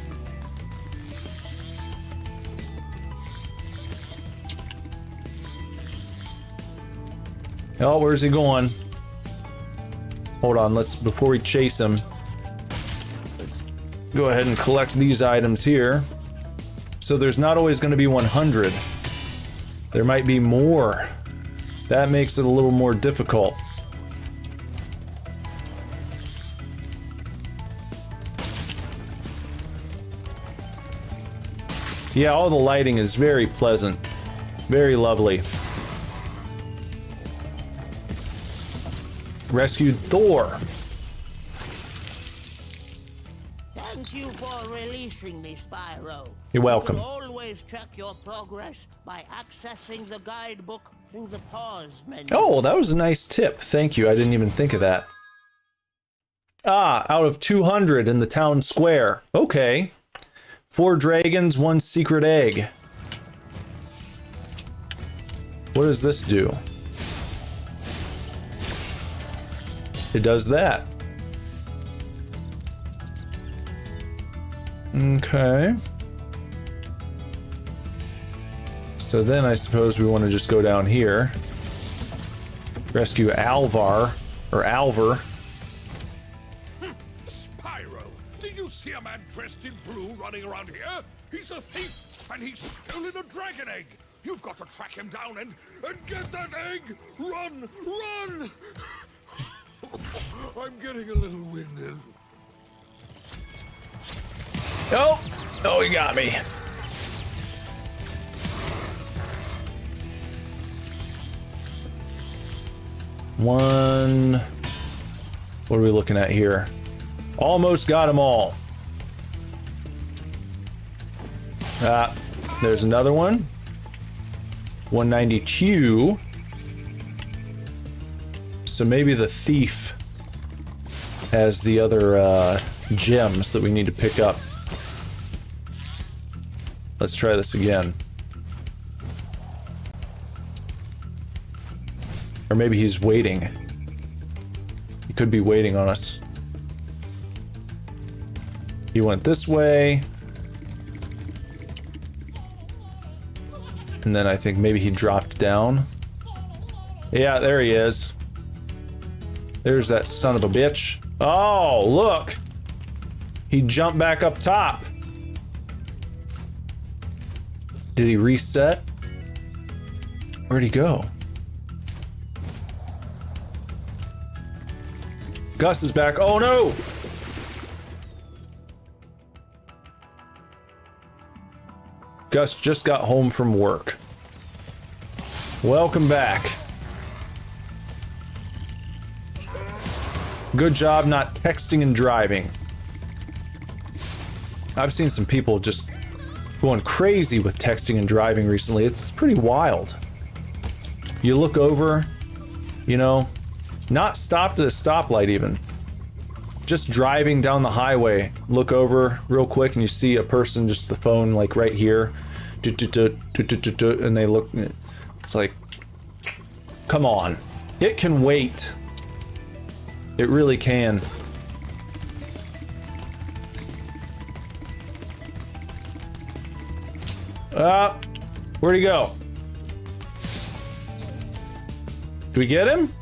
Oh, where's he going? Hold on, before we chase him, let's go ahead and collect these items here. So there's not always going to be 100. There might be more. That makes it a little more difficult. Yeah, all the lighting is very pleasant. Very lovely. Rescued Thor. Thank you for releasing me, Spyro. You're welcome. You will always check your progress by accessing the guidebook through the pause menu. Oh, that was a nice tip. Thank you. I didn't even think of that. Ah, out of 200 in the town square. Okay. 4 dragons, 1 secret egg. What does this do? It does that. Okay. So then I suppose we want to just go down here. Rescue Alvar, or Alvar. Spyro, did you see a man dressed in blue running around here? He's a thief, and he's stolen a dragon egg. You've got to track him down and get that egg. Run, run! I'm getting a little winded. Oh! Oh, he got me. One... What are we looking at here? Almost got them all. Ah, there's another one. 192. So maybe the thief has the other gems that we need to pick up. Let's try this again. Or maybe he's waiting. He could be waiting on us. He went this way. And then I think maybe he dropped down. Yeah, there he is. There's that son of a bitch. Oh, look! He jumped back up top. Did he reset? Where'd he go? Gus is back. Oh no! Gus just got home from work. Welcome back. Good job not texting and driving. I've seen some people just going crazy with texting and driving recently. It's pretty wild. You look over, you know, not stopped at a stoplight even. Just driving down the highway, look over real quick and you see a person, just the phone like right here, and they look, it's like, come on. It can wait. It really can. Where'd he go? Do we get him?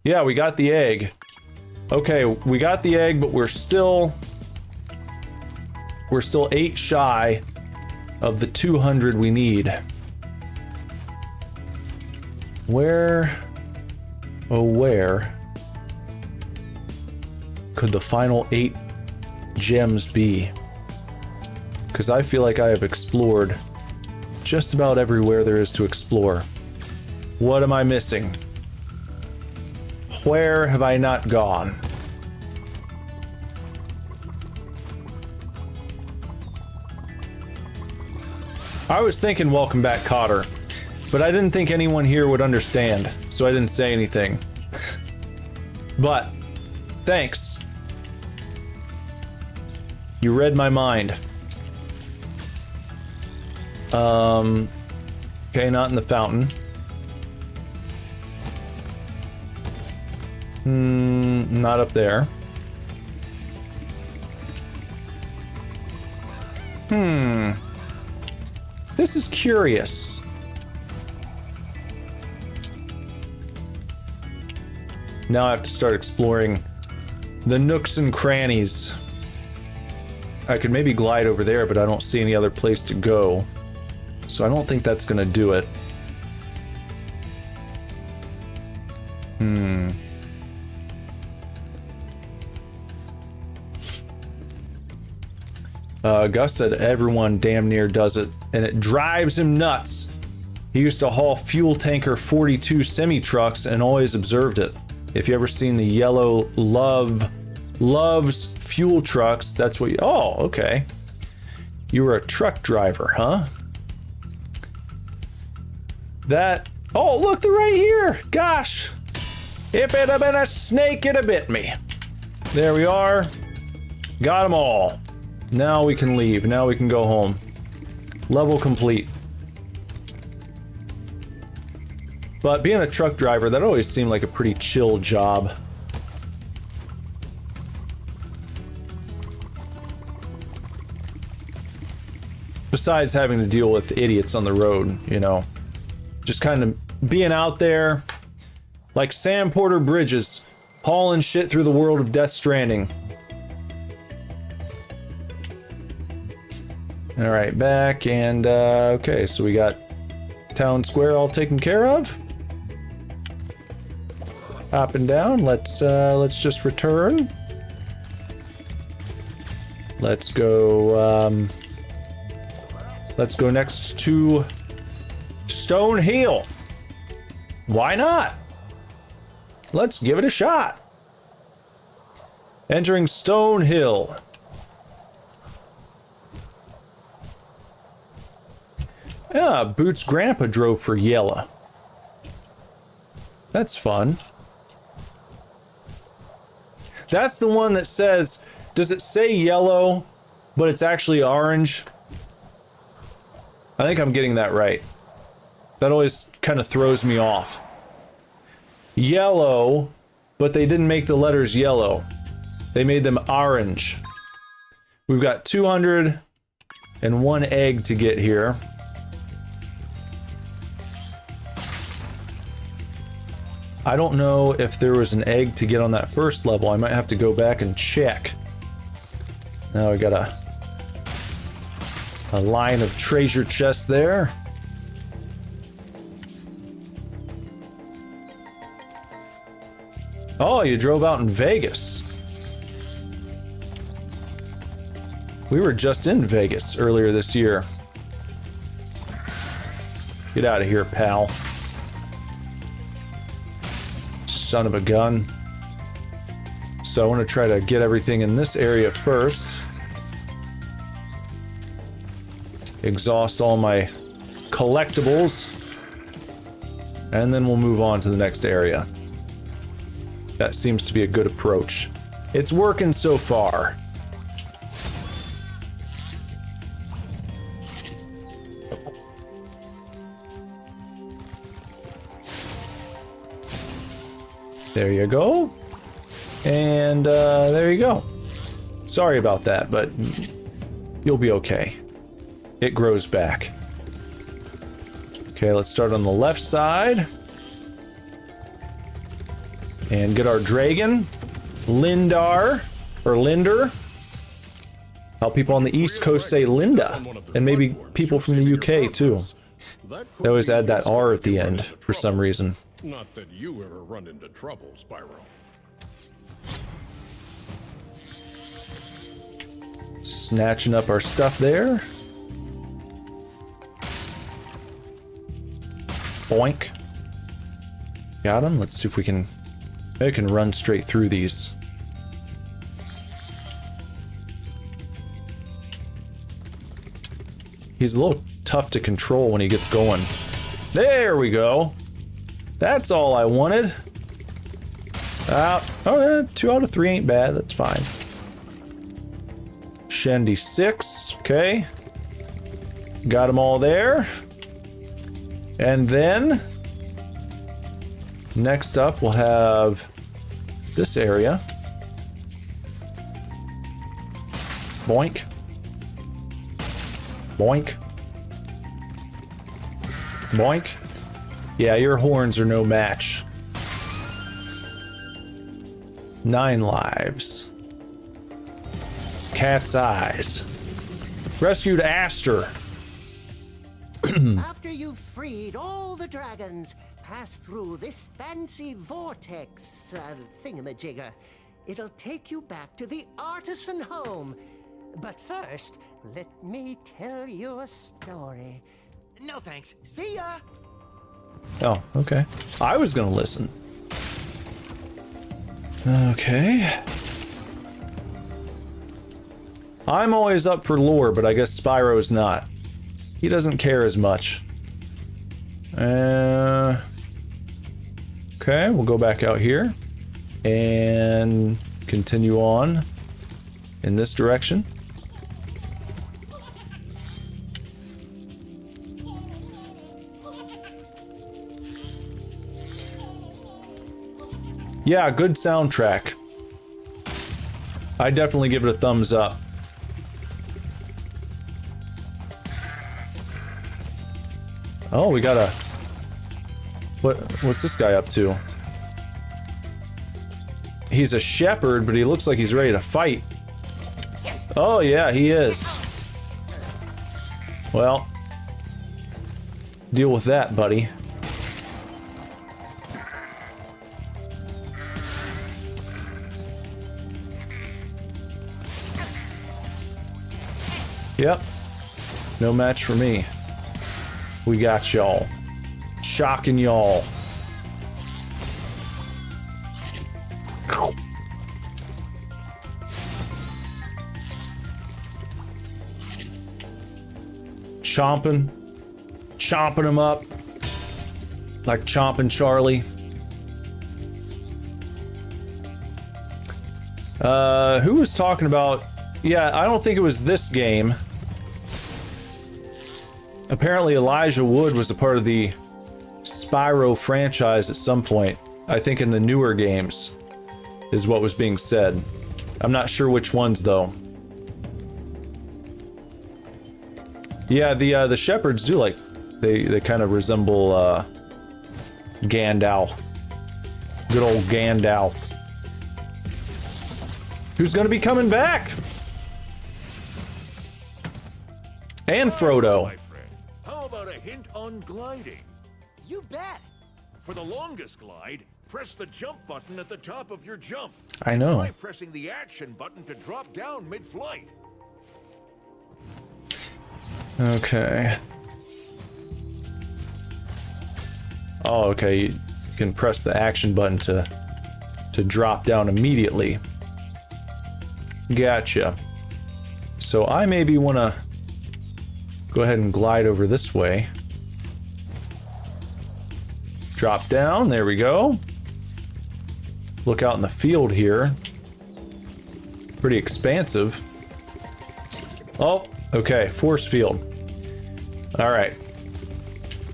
Yeah, we got the egg. Okay, we got the egg, but we're still 8 shy of the 200 we need. Where, oh where could the final 8 gems be? Because I feel like I have explored just about everywhere there is to explore. What am I missing? Where have I not gone? I was thinking welcome back, Cotter, but I didn't think anyone here would understand, so I didn't say anything. But thanks. You read my mind. Okay, not in the fountain. Not up there. This is curious. Now I have to start exploring the nooks and crannies. I could maybe glide over there, but I don't see any other place to go. So I don't think that's gonna do it. Gus said everyone damn near does it, and it drives him nuts. He used to haul fuel tanker 42 semi-trucks and always observed it. If you ever seen the yellow Love's fuel trucks, that's what you... Oh, okay. You were a truck driver, huh? That... Oh, look, they're right here! Gosh! If it had been a snake, it'd have bit me. There we are. Got them all. Now we can leave. Now we can go home. Level complete. But being a truck driver, that always seemed like a pretty chill job. Besides having to deal with idiots on the road, you know. Just kind of being out there, like Sam Porter Bridges, hauling shit through the world of Death Stranding. Alright, back, and okay, so we got Town Square all taken care of. Up and down, let's just return. Let's go next to Stone Hill. Why not? Let's give it a shot. Entering Stone Hill. Yeah, Boots' grandpa drove for Yella. That's fun. That's the one that says, does it say yellow, but it's actually orange? I think I'm getting that right. That always kind of throws me off. Yellow, but they didn't make the letters yellow. They made them orange. We've got 201 egg to get here. I don't know if there was an egg to get on that first level. I might have to go back and check. Now we got a line of treasure chests there. Oh, you drove out in Vegas. We were just in Vegas earlier this year. Get out of here, pal. Son of a gun. So I want to try to get everything in this area first. Exhaust all my collectibles. And then we'll move on to the next area. That seems to be a good approach. It's working so far. There you go. And there you go. Sorry about that, but you'll be okay. It grows back. Okay, let's start on the left side. And get our dragon, Lindar, or Linder. How people on the East Coast say Linda, and maybe people from the UK too. They always add that R at the end for some reason. Not that you ever run into trouble, Spyro. Snatching up our stuff there. Boink. Got him. Let's see if we can... Maybe I can run straight through these. He's a little tough to control when he gets going. There we go. That's all I wanted. Oh, yeah, 2 out of 3 ain't bad. That's fine. Shendy 6. Okay. Got them all there. And then... Next up, we'll have this area. Boink. Boink. Boink. Yeah, your horns are no match. 9 lives. Cat's eyes. Rescued Aster. After you've freed all the dragons, pass through this fancy vortex thingamajigger. It'll take you back to the artisan home. But first, let me tell you a story. No thanks. See ya! Oh, okay. I was gonna listen. Okay. I'm always up for lore, but I guess Spyro's not. He doesn't care as much. Okay, we'll go back out here and continue on in this direction. Yeah, good soundtrack. I definitely give it a thumbs up. Oh, we got a... What's this guy up to? He's a shepherd, but he looks like he's ready to fight. Oh yeah, he is. Well, deal with that, buddy. Yep. No match for me. We got y'all. Shocking y'all. Chomping. Chomping them up. Like chomping Charlie. Who was talking about... Yeah, I don't think it was this game. Apparently Elijah Wood was a part of the Spyro franchise at some point. I think in the newer games is what was being said. I'm not sure which ones though. Yeah, the shepherds do like they kind of resemble Gandalf. Good old Gandalf. Who's gonna be coming back? And Frodo. How about a hint on gliding? You bet! For the longest glide, press the jump button at the top of your jump. I know. Try pressing the action button to drop down mid-flight. Okay. Oh, okay. You can press the action button to drop down immediately. Gotcha. So I maybe want to go ahead and glide over this way. Drop down, there we go. Look out in the field here. Pretty expansive. Oh, okay, force field. All right.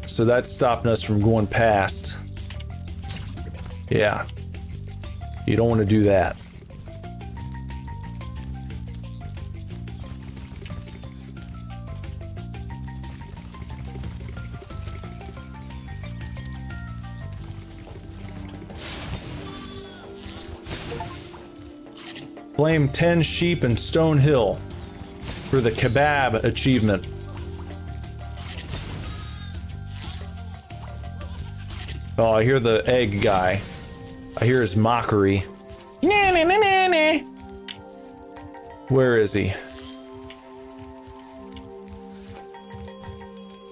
So that's stopping us from going past. Yeah. You don't want to do that. Claim 10 sheep in Stone Hill for the kebab achievement. Oh, I hear the egg guy. I hear his mockery. Na na na na na. Where is he?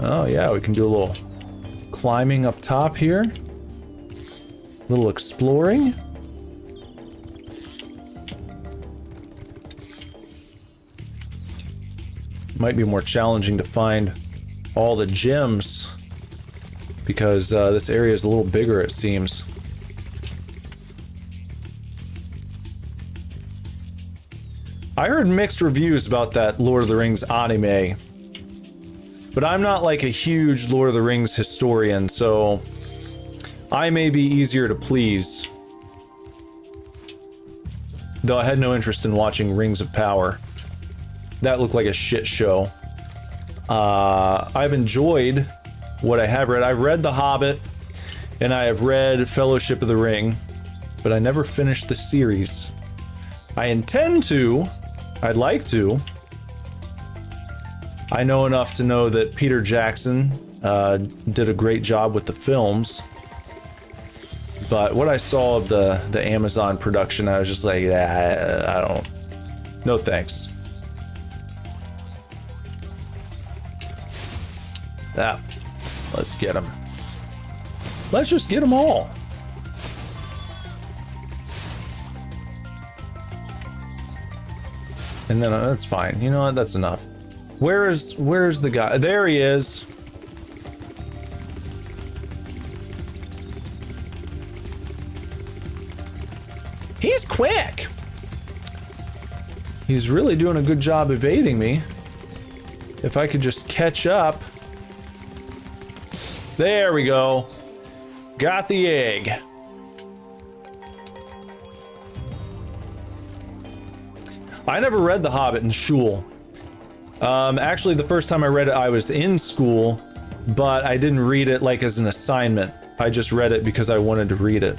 Oh yeah, we can do a little climbing up top here. A little exploring. Might be more challenging to find all the gems because this area is a little bigger, it seems. I heard mixed reviews about that Lord of the Rings anime, but I'm not like a huge Lord of the Rings historian, so I may be easier to please. Though I had no interest in watching Rings of Power. That looked like a shit show. I've enjoyed what I have read. I've read The Hobbit, and I have read Fellowship of the Ring, but I never finished the series. I intend to. I'd like to. I know enough to know that Peter Jackson did a great job with the films, but what I saw of the Amazon production, I was just like, yeah, I don't. No thanks. That. Let's get them. Let's just get them all. And then that's fine. You know what? That's enough. Where's the guy? There he is. He's quick. He's really doing a good job evading me. If I could just catch up. There we go. Got the egg. I never read The Hobbit in school. Actually, the first time I read it, I was in school, but I didn't read it like as an assignment. I just read it because I wanted to read it.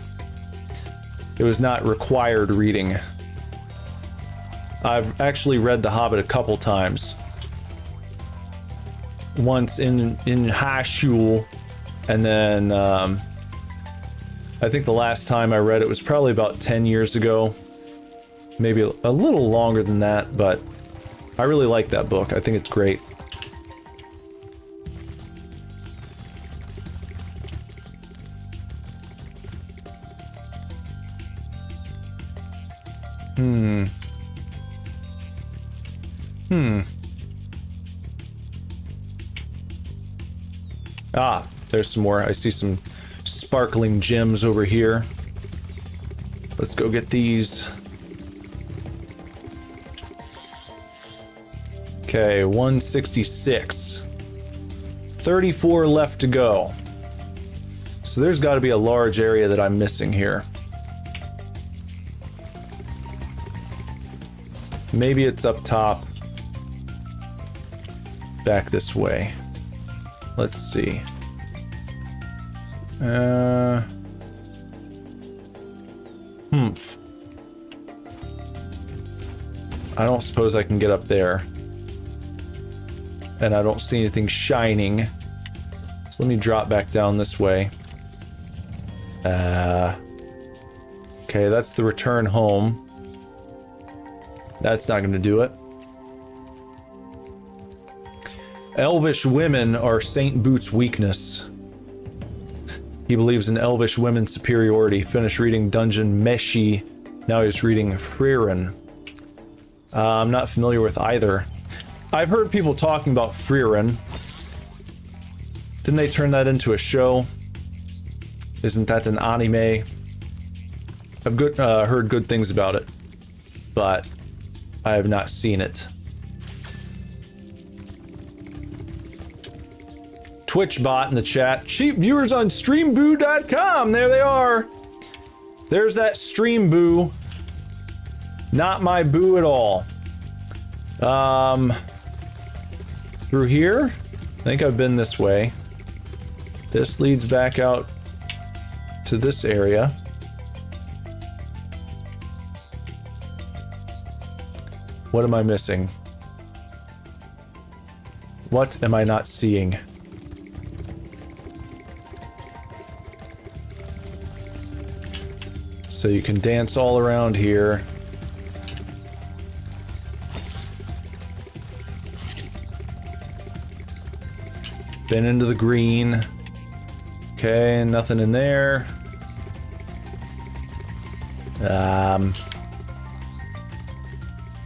It was not required reading. I've actually read The Hobbit a couple times. Once in high school, and then I think the last time I read it was probably about 10 years ago. Maybe a little longer than that, but I really like that book. I think it's great. Ah, there's some more. I see some sparkling gems over here. Let's go get these. Okay, 166. 34 left to go. So there's got to be a large area that I'm missing here. Maybe it's up top. Back this way. Let's see. Humph. I don't suppose I can get up there. And I don't see anything shining. So let me drop back down this way. Okay, that's the return home. That's not going to do it. Elvish women are Saint Boot's weakness. He believes in elvish women's superiority. Finished reading Dungeon Meshi. Now he's reading Frieren. I'm not familiar with either. I've heard people talking about Frieren. Didn't they turn that into a show? Isn't that an anime? I've heard good things about it, but I have not seen it. Twitch bot in the chat. Cheap viewers on streamboo.com. There they are. There's that stream boo. Not my boo at all. Through here? I think I've been this way. This leads back out to this area. What am I missing? What am I not seeing? So you can dance all around here. Then into the green. Okay, nothing in there.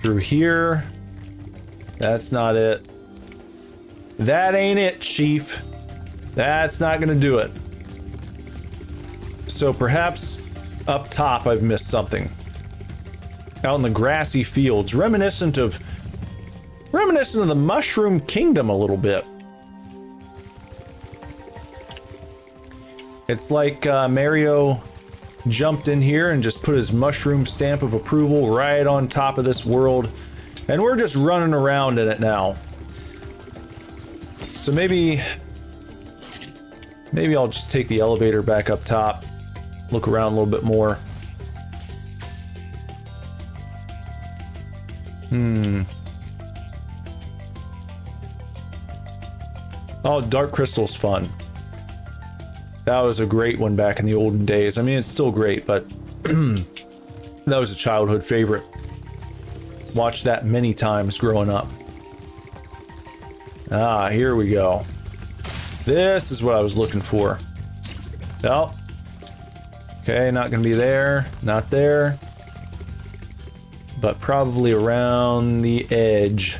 Through here. That's not it. That ain't it, Chief. That's not gonna do it. So perhaps up top I've missed something. Out in the grassy fields, reminiscent of the Mushroom Kingdom a little bit. It's like Mario jumped in here and just put his mushroom stamp of approval right on top of this world, and we're just running around in it now. So maybe I'll just take the elevator back up top, look around a little bit more. Oh, Dark Crystal's fun. That was a great one back in the olden days. I mean, it's still great, but that was a childhood favorite. Watched that many times growing up. Ah, here we go. This is what I was looking for. Oh. Okay, not gonna be there. Not there. But probably around the edge.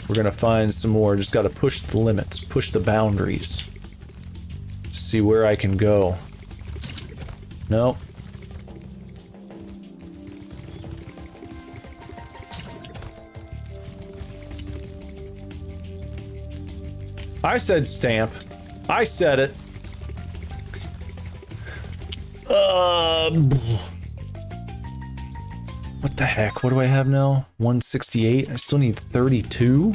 We're gonna find some more. Just gotta push the limits, push the boundaries. See where I can go. Nope. I said stamp. I said it. What the heck? What do I have now? 168? I still need 32?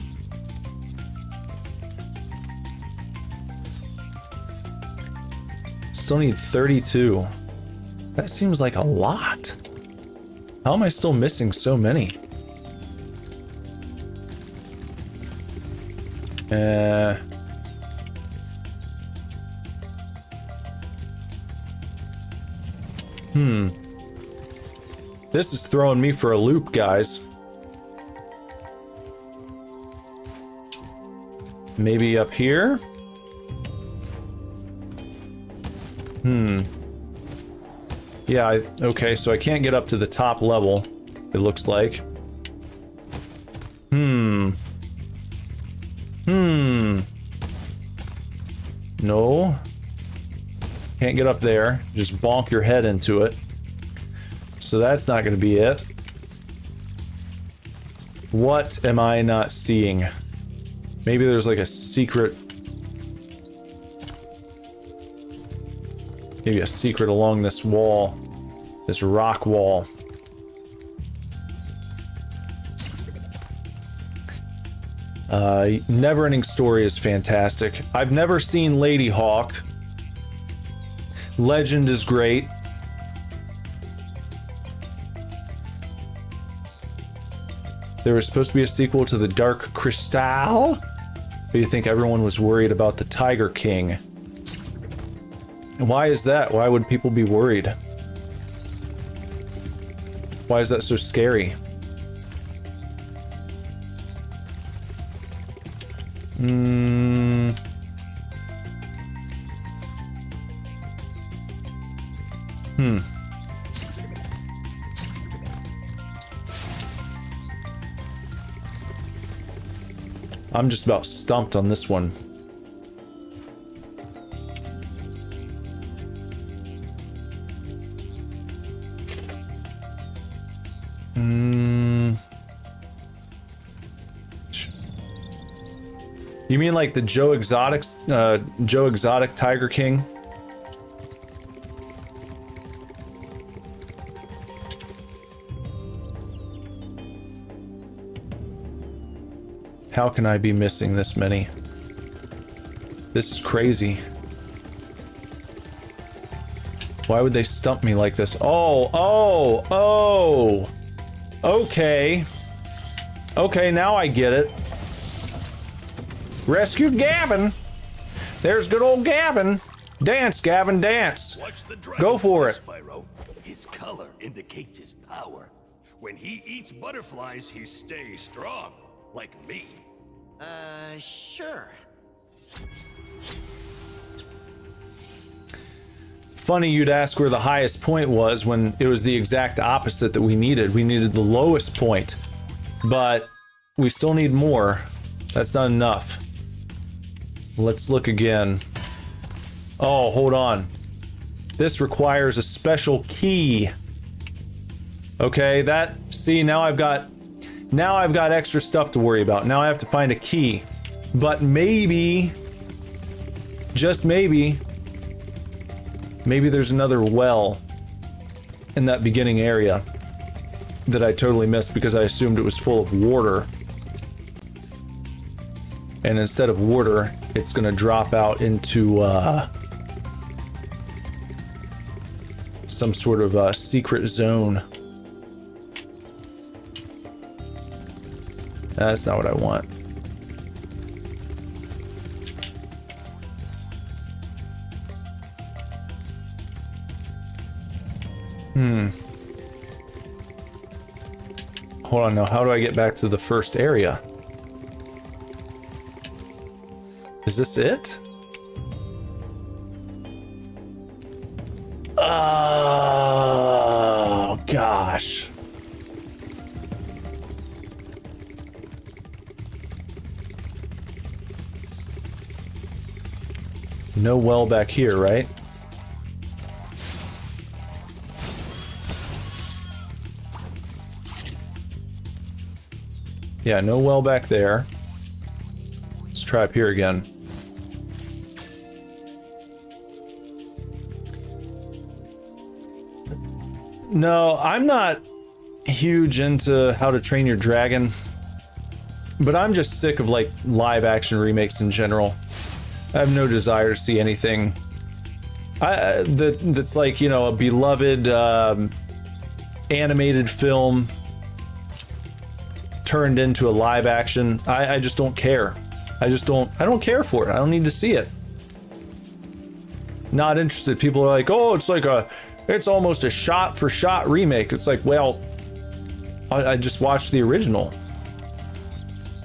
Still need 32. That seems like a lot. How am I still missing so many? This is throwing me for a loop, guys. Maybe up here? Yeah, okay, so I can't get up to the top level, it looks like. No. Can't get up there. Just bonk your head into it. So that's not going to be it. What am I not seeing? Maybe there's like a secret... Maybe a secret along this wall. This rock wall. Never-ending Story is fantastic. I've never seen Lady Hawk. Legend is great. There was supposed to be a sequel to the Dark Crystal, but you think everyone was worried about the Tiger King. And why is that? Why would people be worried? Why is that so scary? I'm just about stumped on this one. You mean like the Joe Exotic Tiger King? How can I be missing this many? This is crazy. Why would they stump me like this? Oh! Okay. Okay, now I get it. Rescued Gavin. There's good old Gavin. Dance, Gavin, dance. Watch the dragon, Go for it. Spyro. His color indicates his power. When he eats butterflies, he stays strong, like me. Sure. Funny you'd ask where the highest point was when it was the exact opposite that we needed. We needed the lowest point, but we still need more. That's not enough. Let's look again. Oh, hold on. This requires a special key. Okay, see, now I've got extra stuff to worry about. Now I have to find a key. But maybe, just maybe there's another well in that beginning area that I totally missed because I assumed it was full of water. And instead of water, it's gonna drop out into some sort of secret zone. That's not what I want. Hold on now, how do I get back to the first area? Is this it? Oh, gosh. No well back here, right? Yeah, no well back there. Let's try up here again. No, I'm not huge into How to Train Your Dragon, but I'm just sick of like live action remakes in general. I have no desire to see anything that's like, you know, a beloved animated film turned into a live action. I just don't care. I don't care for it. I don't need to see it. Not interested. People are like, oh, it's almost a shot for shot remake. It's like, well, I just watched the original.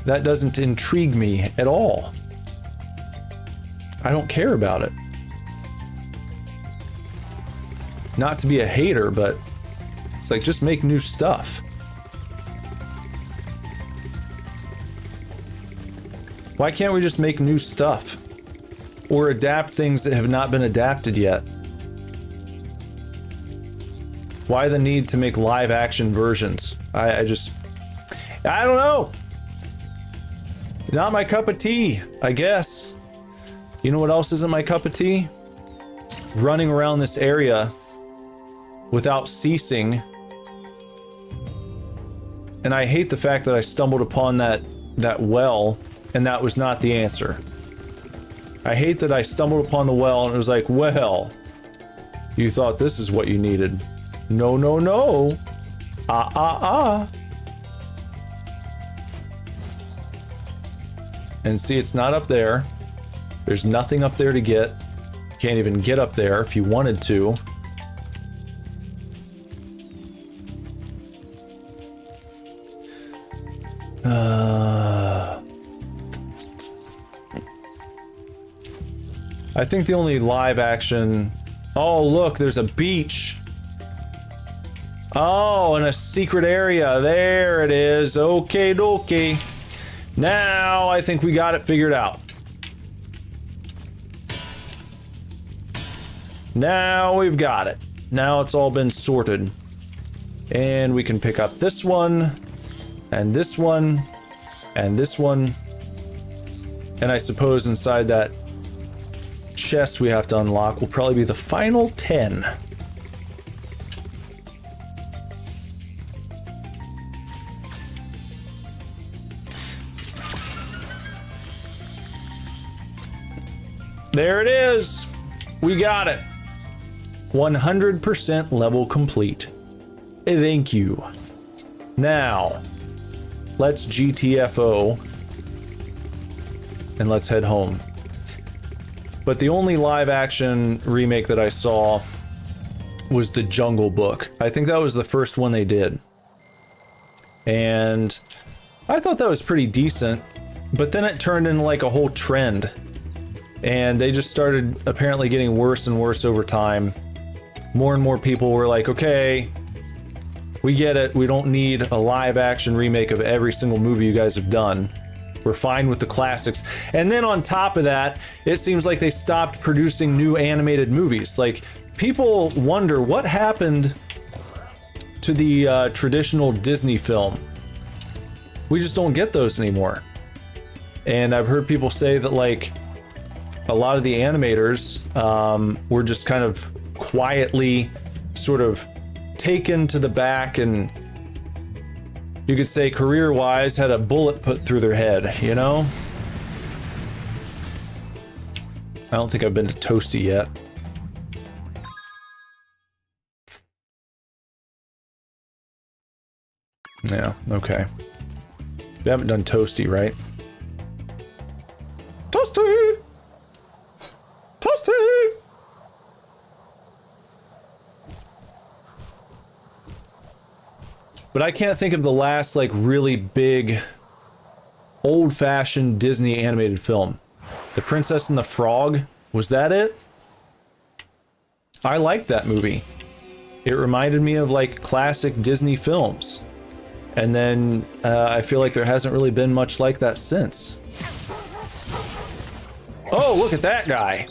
That doesn't intrigue me at all. I don't care about it. Not to be a hater, but it's like, just make new stuff. Why can't we just make new stuff? Or adapt things that have not been adapted yet? Why the need to make live action versions? I don't know. Not my cup of tea, I guess. You know what else isn't my cup of tea? Running around this area without ceasing. And I hate the fact that I stumbled upon that well and that was not the answer. I hate that I stumbled upon the well and it was like, well, you thought this is what you needed. No, no, no. And see, it's not up there. There's nothing up there to get. You can't even get up there if you wanted to. I think the only live action... Oh, look, there's a beach. Oh, and a secret area. There it is. Okay, dokie. Now I think we got it figured out. Now we've got it. Now it's all been sorted. And we can pick up this one, and this one, and this one. And I suppose inside that chest we have to unlock will probably be the final 10. There it is. We got it. 100% level complete. Thank you. Now, let's GTFO and let's head home. But the only live action remake that I saw was The Jungle Book. I think that was the first one they did. And I thought that was pretty decent, but then it turned into like a whole trend. And they just started apparently getting worse and worse over time. More and more people were like, okay, we get it. We don't need a live action remake of every single movie you guys have done. We're fine with the classics. And then on top of that, it seems like they stopped producing new animated movies. Like, people wonder what happened to the traditional Disney film. We just don't get those anymore. And I've heard people say that, like, a lot of the animators were just kind of quietly sort of taken to the back, and you could say career-wise had a bullet put through their head, you know? I don't think I've been to Toasty yet. Yeah, okay. We haven't done Toasty, right? Toasty! Toasty! But I can't think of the last, like, really big, old-fashioned Disney animated film. The Princess and the Frog? Was that it? I liked that movie. It reminded me of, like, classic Disney films. And then I feel like there hasn't really been much like that since. Oh, look at that guy.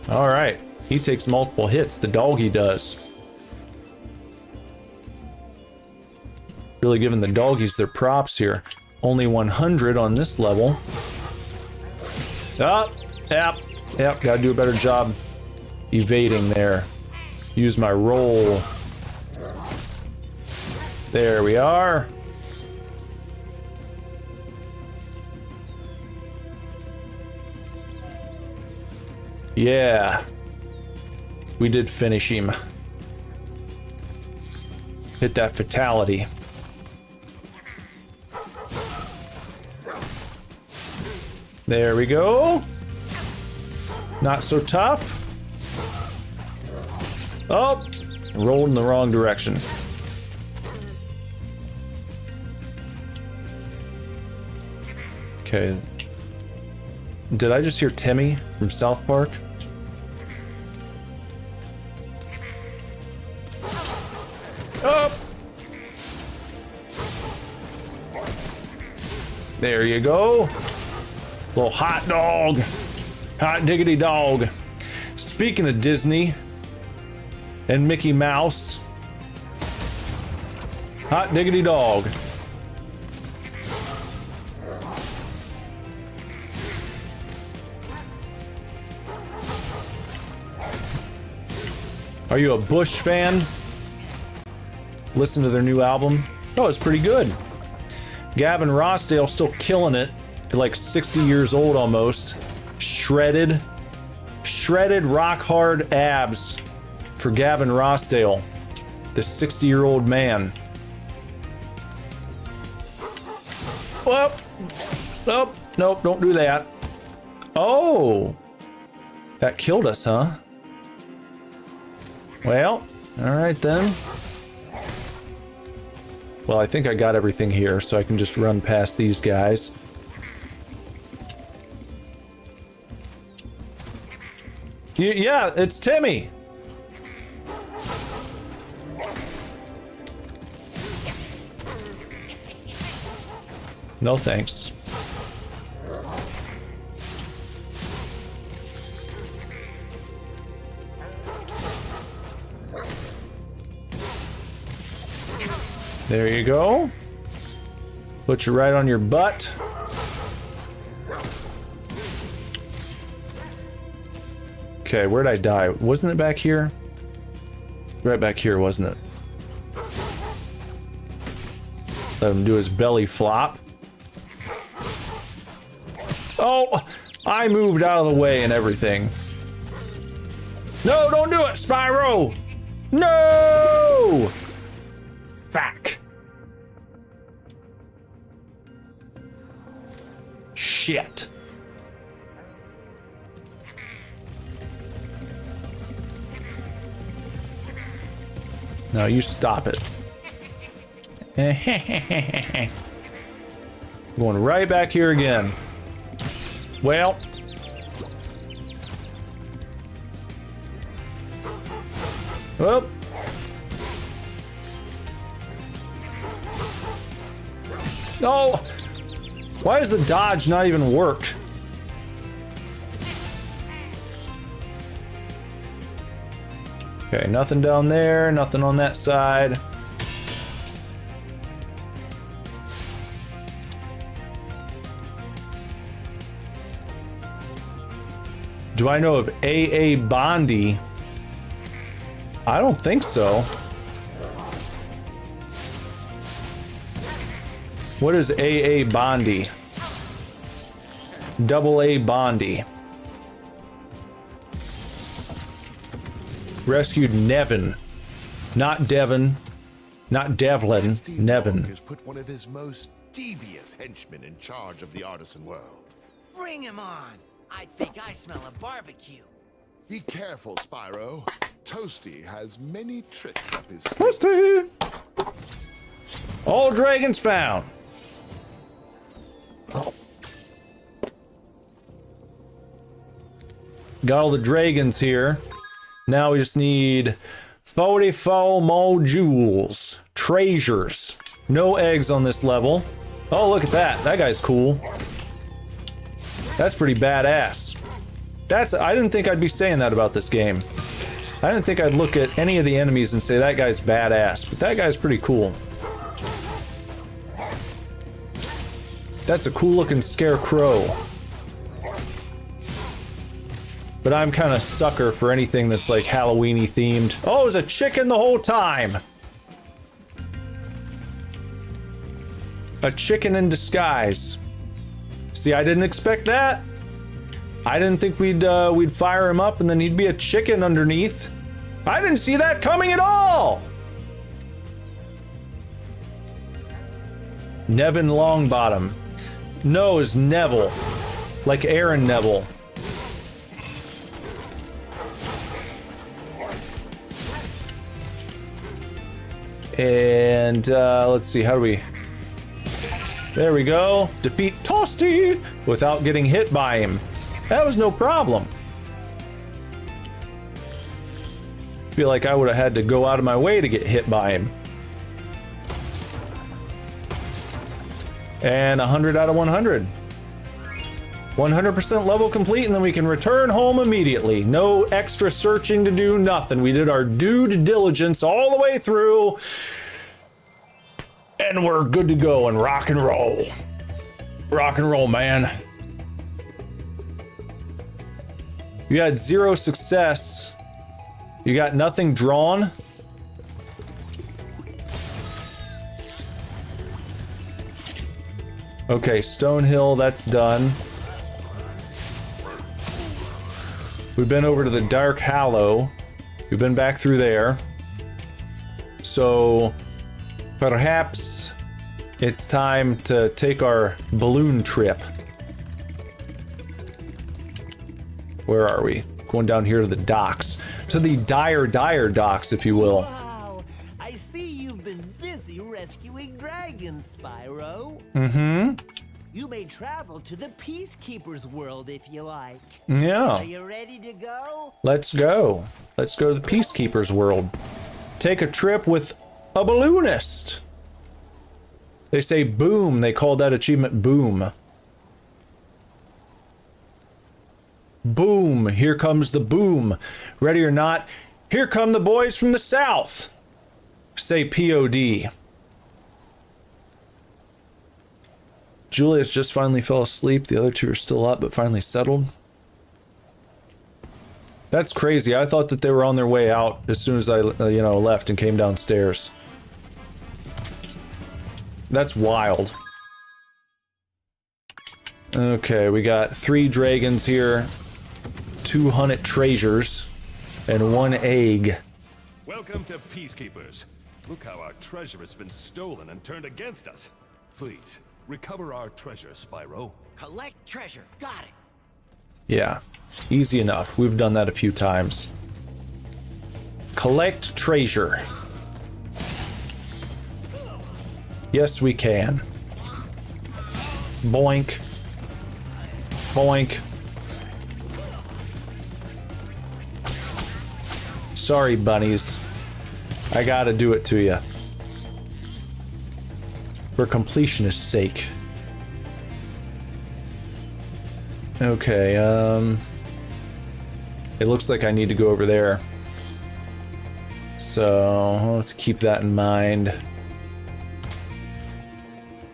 All right. He takes multiple hits. The doggy does. Really giving the doggies their props here. Only 100 on this level. Oh, yep. Gotta do a better job evading there. Use my roll. There we are. Yeah. We did finish him. Hit that fatality. There we go. Not so tough. Oh, rolled in the wrong direction. Okay. Did I just hear Timmy from South Park? Oh! There you go. Little hot dog. Hot diggity dog. Speaking of Disney and Mickey Mouse. Hot diggity dog. Are you a Bush fan? Listen to their new album. Oh, it's pretty good. Gavin Rossdale still killing it. Like 60 years old almost. Shredded rock hard abs for Gavin Rossdale, the 60-year-old man. Oh, nope, don't do that. Oh, that killed us, huh? Well, all right then. Well, I think I got everything here, so I can just run past these guys. Yeah, it's Timmy. No thanks. There you go. Put you right on your butt. Okay, where'd I die? Wasn't it back here? Right back here, wasn't it? Let him do his belly flop. Oh, I moved out of the way and everything. No, don't do it, Spyro! No! Fuck. Shit. No, you stop it. Going right back here again. Well. Well. Oh! Why does the dodge not even work? Okay, nothing down there, nothing on that side. Do I know of AA Bondi? I don't think so. What is AA Bondi? Double A Bondi. Rescued Nevin. Not Devon. Not Devlin. Nevin. Has put one of his most devious henchmen in charge of the artisan world. Bring him on. I think I smell a barbecue. Be careful, Spyro. Toasty has many tricks up his sleeve. Toasty! All dragons found. Got all the dragons here. Now we just need 44 more jewels. Treasures. No eggs on this level. Oh, look at that. That guy's cool. That's pretty badass. I didn't think I'd be saying that about this game. I didn't think I'd look at any of the enemies and say that guy's badass, but that guy's pretty cool. That's a cool looking scarecrow. But I'm kind of sucker for anything that's like Halloween-y themed. Oh, it was a chicken the whole time! A chicken in disguise. See, I didn't expect that. I didn't think we'd fire him up and then he'd be a chicken underneath. I didn't see that coming at all! Nevin Longbottom. No, it's Neville. Like Aaron Neville. And let's see, how do we... There we go. Defeat Toasty without getting hit by him. That was no problem. Feel like I would have had to go out of my way to get hit by him. And 100 out of 100. 100% level complete, and then we can return home immediately. No extra searching to do, nothing. We did our due diligence all the way through. And we're good to go and rock and roll. Rock and roll, man. You had 0 success. You got nothing drawn. Okay, Stonehill, that's done. We've been over to the Dark Hallow. We've been back through there. So perhaps it's time to take our balloon trip. Where are we? Going down here to the docks. To the Dire docks, if you will. Wow, I see you've been busy rescuing dragons, Spyro. Mm-hmm. You may travel to the Peacekeeper's world if you like. Yeah. Are you ready to go? Let's go. Let's go to the Peacekeeper's world. Take a trip with a balloonist. They say boom. They call that achievement boom. Boom. Here comes the boom. Ready or not, here come the boys from the south. Say POD. Julius just finally fell asleep. The other two are still up, but finally settled. That's crazy. I thought that they were on their way out as soon as I, left and came downstairs. That's wild. Okay, we got 3 dragons here, 200 treasures, and 1 egg. Welcome to Peacekeepers. Look how our treasure has been stolen and turned against us. Please, recover our treasure, Spyro. Collect treasure. Got it. Yeah, easy enough. We've done that a few times. Collect treasure. Yes, we can. Boink. Boink. Sorry, bunnies. I gotta do it to you. For completionist's sake. Okay, it looks like I need to go over there. So, let's keep that in mind.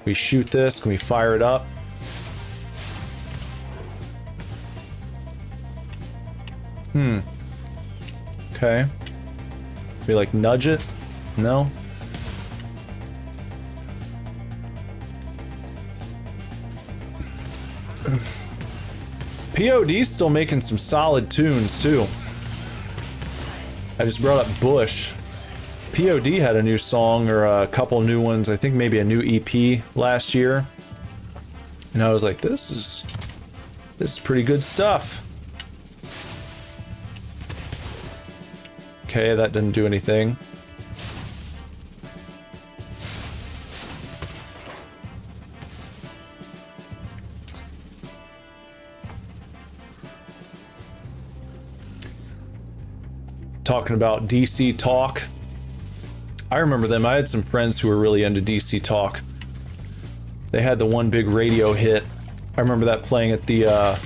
We shoot this, can we fire it up? Okay. We like nudge it? No? POD's still making some solid tunes too. I just brought up Bush. POD had a new song or a couple new ones, I think maybe a new EP last year. And I was like, this is pretty good stuff. Okay, that didn't do anything. Talking about DC Talk. I remember them. I had some friends who were really into DC Talk. They had the one big radio hit. I remember that playing at the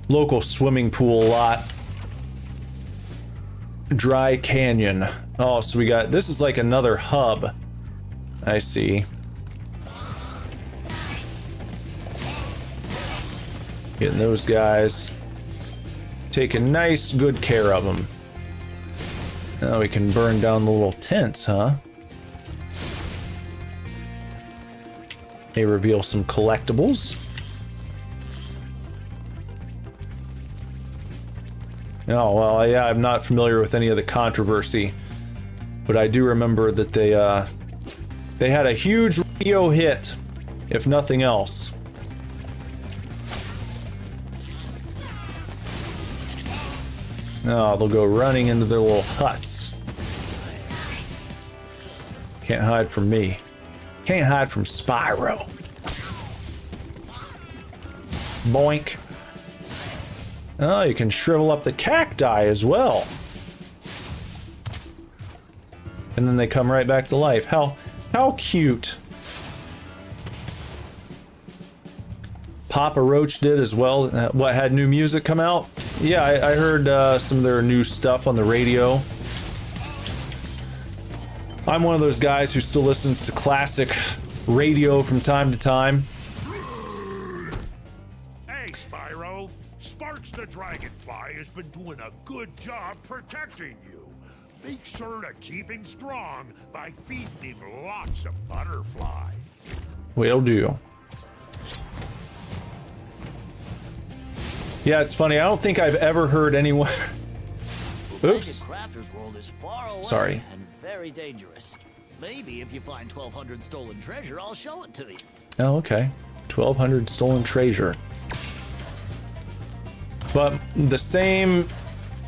local swimming pool a lot. Dry Canyon. Oh, so we got, this is like another hub. I see. Getting those guys. Taking nice, good care of them. Now we can burn down the little tents, huh? They reveal some collectibles. Oh, well, yeah, I'm not familiar with any of the controversy, but I do remember that they had a huge radio hit, if nothing else. Oh, they'll go running into their little huts. Can't hide from me. Can't hide from Spyro. Boink. Oh, you can shrivel up the cacti as well. And then they come right back to life. How cute. Papa Roach did as well. What, had new music come out? Yeah, I heard some of their new stuff on the radio. I'm one of those guys who still listens to classic radio from time to time. Hey, Spyro. Sparks the Dragonfly has been doing a good job protecting you. Make sure to keep him strong by feeding him lots of butterflies. Will do. Yeah, it's funny. I don't think I've ever heard anyone... Oops. Sorry. And very dangerous. Maybe if you find 1,200 stolen treasure, I'll show it to you. Oh, okay. 1,200 stolen treasure. But the same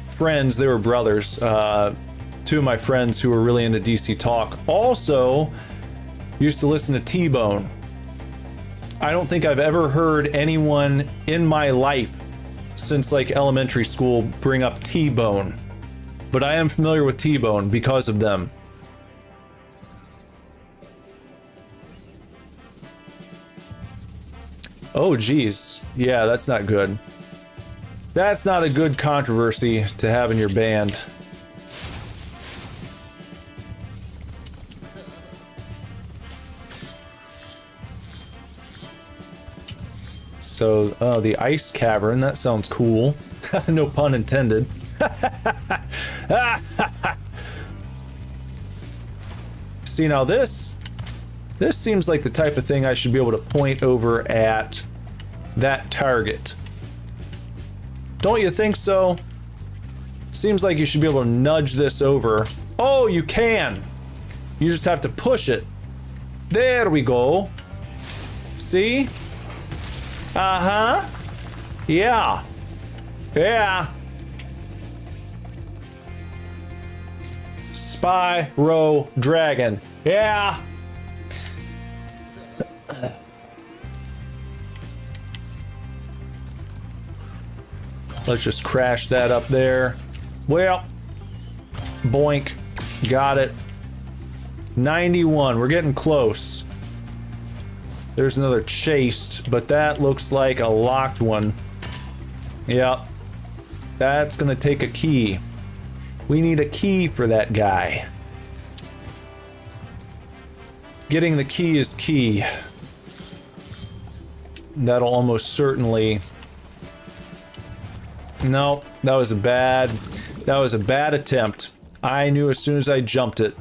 friends, they were brothers. Two of my friends who were really into DC Talk also used to listen to T-Bone. I don't think I've ever heard anyone in my life since like elementary school bring up T-Bone. But I am familiar with T-Bone because of them. Oh geez, yeah, that's not good. That's not a good controversy to have in your band. So, the ice cavern, that sounds cool. No pun intended. See, now this seems like the type of thing I should be able to point over at that target. Don't you think so? Seems like you should be able to nudge this over. Oh, you can! You just have to push it. There we go. See? Uh-huh. Yeah. Yeah. Spyro Dragon. Yeah. Let's just crash that up there. Well, boink. Got it. 91. We're getting close. There's another chased, but that looks like a locked one. Yep. That's gonna take a key. We need a key for that guy. Getting the key is key. That'll almost certainly... No, that was a bad attempt. I knew as soon as I jumped it.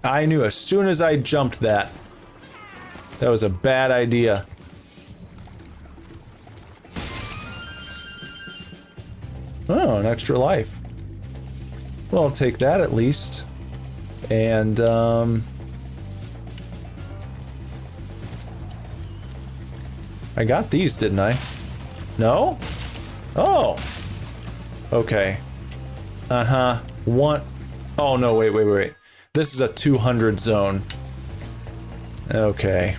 I knew as soon as I jumped that. That was a bad idea. Oh, an extra life. Well, I'll take that at least. And, I got these, didn't I? No? Oh! Okay. Uh-huh. One... Oh, no, wait. This is a 200 zone. Okay.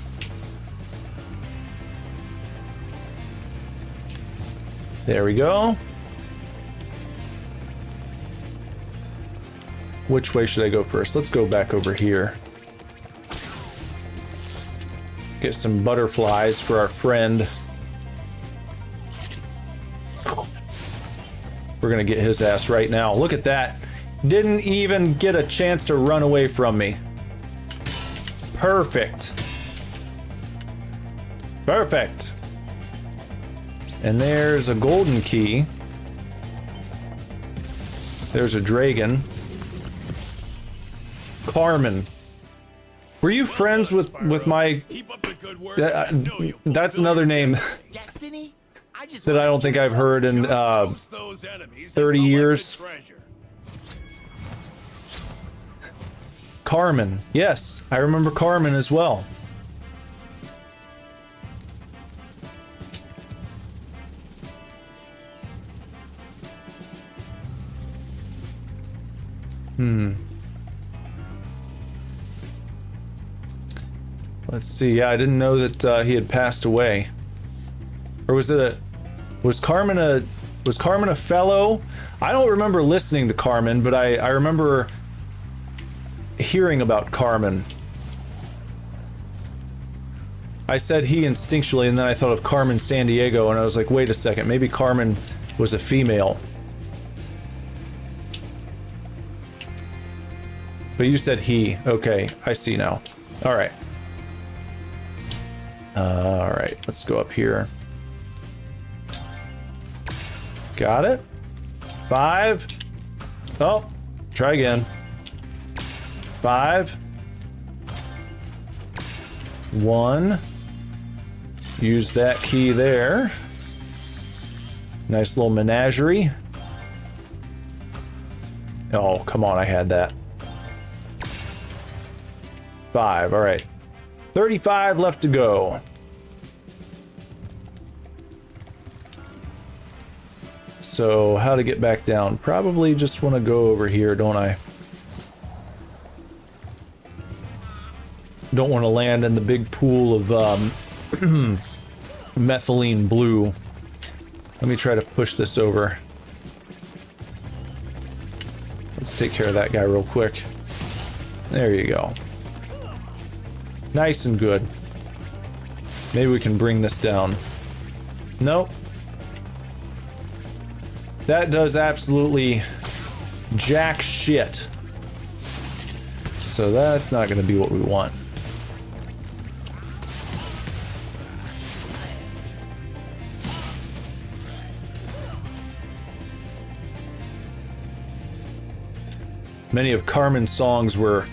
There we go. Which way should I go first? Let's go back over here. Get some butterflies for our friend. We're gonna get his ass right now. Look at that. Didn't even get a chance to run away from me. Perfect. Perfect. And there's a golden key. There's a dragon. Carmen. Were you friends with my... that's another name that I don't think I've heard in 30 years. Carmen. Yes, I remember Carmen as well. Let's see. Yeah, I didn't know that he had passed away. Or was it a... Was Carmen a fellow? I don't remember listening to Carmen, but I remember hearing about Carmen. I said he instinctually, and then I thought of Carmen Sandiego, and I was like, wait a second, maybe Carmen was a female. But you said he. Okay, I see now. Alright. Alright, let's go up here. Got it. 5. Oh, try again. 5. 1. Use that key there. Nice little menagerie. Oh, come on, I had that. 5, all right. 35 left to go. So, how to get back down? Probably just want to go over here, don't I? Don't want to land in the big pool of methylene blue. Let me try to push this over. Let's take care of that guy real quick. There you go. Nice and good. Maybe we can bring this down. Nope. That does absolutely jack shit. So that's not going to be what we want. Many of Carmen's songs were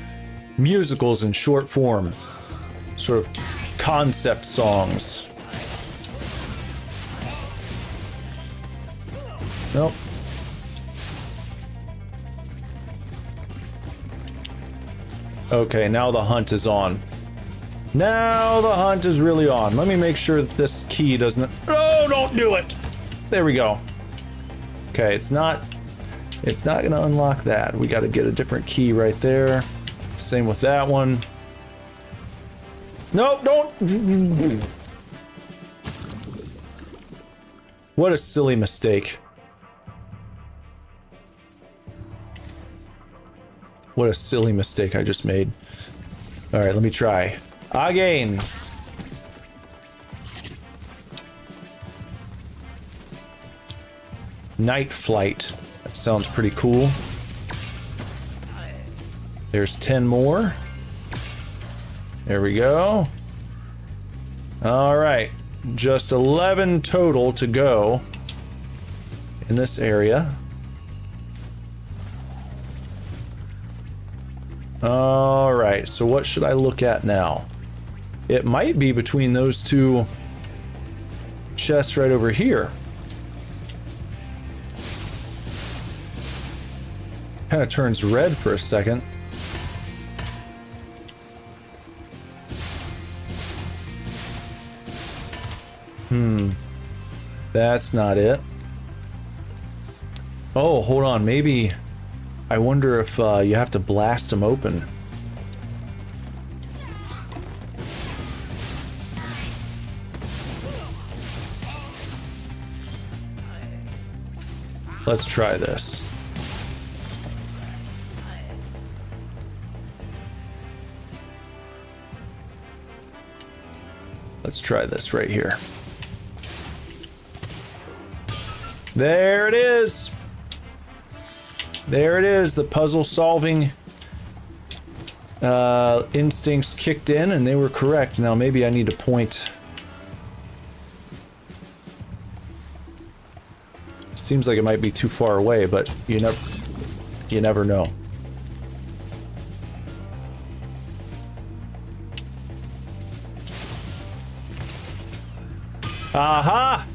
musicals in short form, sort of concept songs. Nope. Okay, now the hunt is on. Now the hunt is really on. Let me make sure that this key doesn't... Oh, don't do it! There we go. Okay, it's not gonna unlock that. We gotta get a different key right there. Same with that one. Nope, don't. What a silly mistake. What a silly mistake I just made. Alright, let me try. Again. Night Flight. That sounds pretty cool. There's 10 more. There we go. Alright. Just 11 total to go in this area. Alright, so what should I look at now? It might be between those two chests right over here. Kind of turns red for a second. That's not it. Oh, hold on. Maybe... I wonder if you have to blast them open. Let's try this. Let's try this right here. There it is! There it is, the puzzle solving instincts kicked in and they were correct. Now maybe I need to point. Seems like it might be too far away, but you never know. Aha!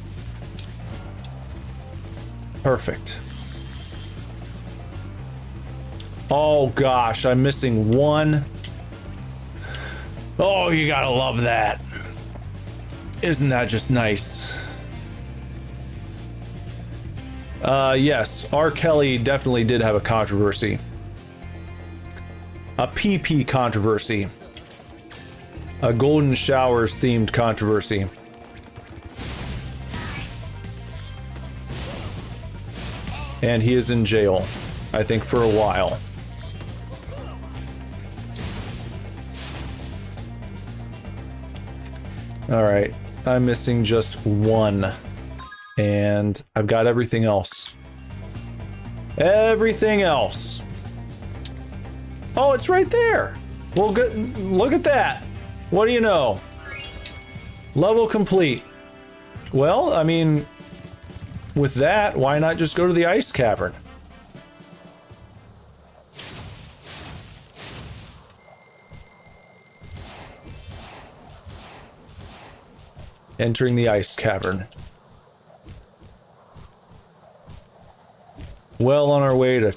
Perfect. Oh gosh, I'm missing one. Oh, you gotta love that. Isn't that just nice? Yes, R. Kelly definitely did have a controversy. A PP controversy. A Golden Showers themed controversy. And he is in jail, I think, for a while. Alright, I'm missing just one. And I've got everything else. Everything else! Oh, it's right there! Well, good, look at that! What do you know? Level complete. Well, I mean... with that, why not just go to the ice cavern? Entering the ice cavern. Well on our way to,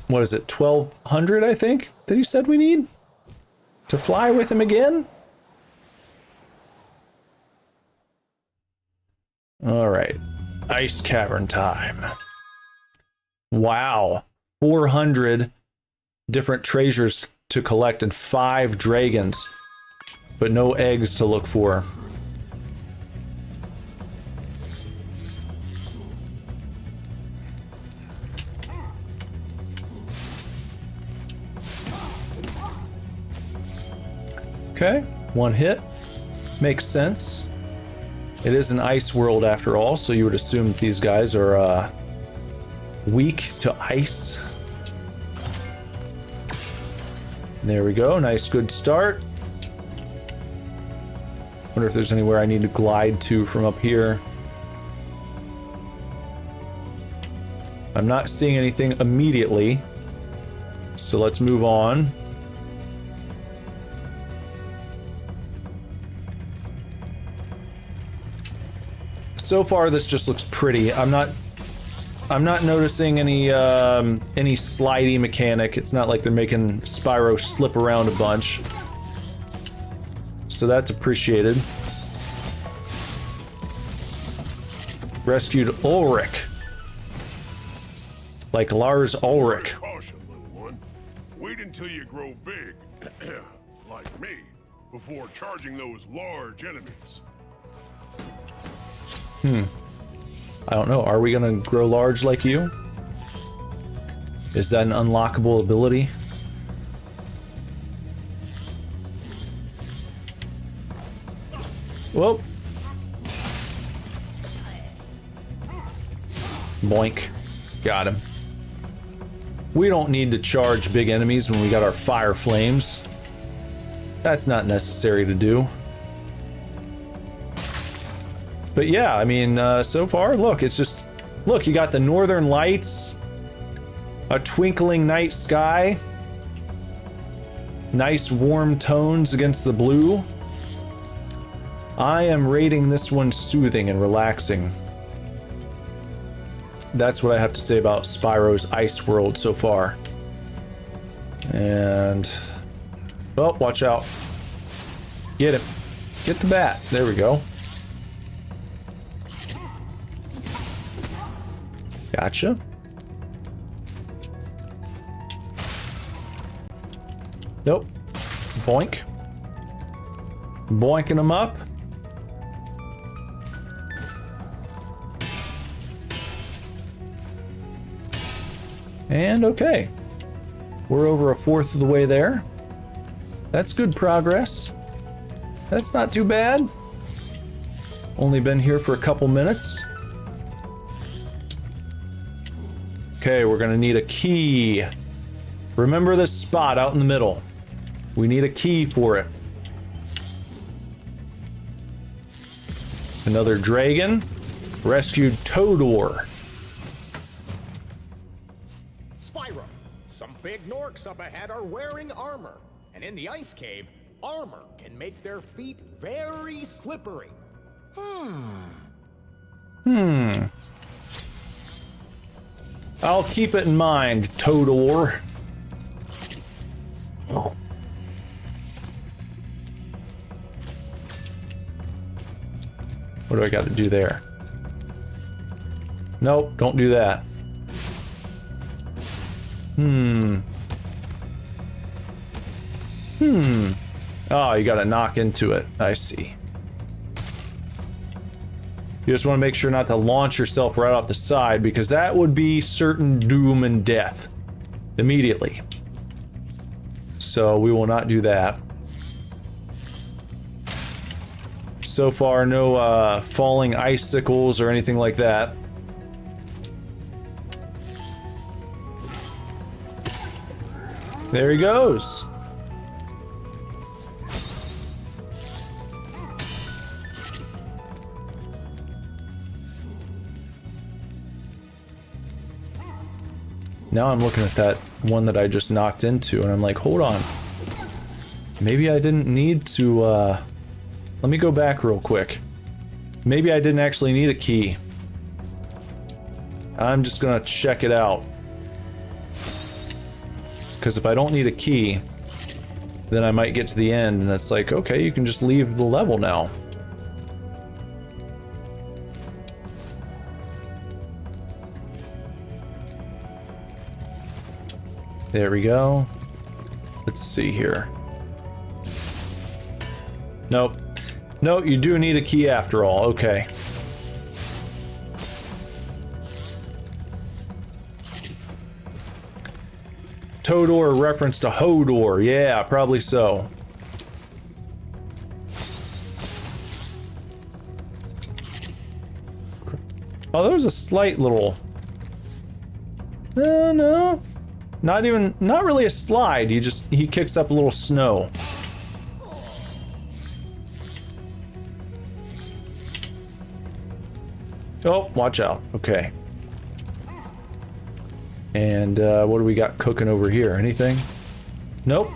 what is it, 1200, I think, that he said we need? To fly with him again? Alright. Ice cavern time. Wow. 400 different treasures to collect and 5 dragons. But no eggs to look for. Okay, one hit. Makes sense. It is an ice world after all, so you would assume that these guys are weak to ice. There we go, nice good start. Wonder if there's anywhere I need to glide to from up here. I'm not seeing anything immediately, so let's move on. So far, this just looks pretty. I'm not noticing any slidey mechanic. It's not like they're making Spyro slip around a bunch. So that's appreciated. Rescued Ulrich. Like Lars Ulrich. Caution, little one. Wait until you grow big, like me, before charging those large enemies. I don't know. Are we gonna grow large like you? Is that an unlockable ability? Whoa. Boink. Got him. We don't need to charge big enemies when we got our fire flames. That's not necessary to do. But yeah, I mean, so far, look, it's just... Look, you got the northern lights. A twinkling night sky. Nice warm tones against the blue. I am rating this one soothing and relaxing. That's what I have to say about Spyro's Ice World so far. And... Oh, watch out. Get him. Get the bat. There we go. Gotcha. Nope. Boink. Boinking them up. And okay. We're over a fourth of the way there. That's good progress. That's not too bad. Only been here for a couple minutes. Okay, we're gonna need a key. Remember this spot out in the middle. We need a key for it. Another dragon. Rescued Todor. Spyro, some big Norks up ahead are wearing armor. And in the ice cave, armor can make their feet very slippery. I'll keep it in mind, Todor. What do I got to do there? Nope, don't do that. Oh, you gotta knock into it. I see. You just want to make sure not to launch yourself right off the side, because that would be certain doom and death immediately. So we will not do that. So far, no falling icicles or anything like that. There he goes. Now I'm looking at that one that I just knocked into, and I'm like, hold on. Maybe I didn't need to, let me go back real quick. Maybe I didn't actually need a key. I'm just gonna check it out. Because if I don't need a key, then I might get to the end, and it's like, okay, you can just leave the level now. There we go. Let's see here. Nope. Nope, you do need a key after all. Okay. Todor reference to Hodor. Yeah, probably so. Oh, there was a slight little... no. Not really a slide. He kicks up a little snow. Oh, watch out. Okay. And what do we got cooking over here? Anything? Nope.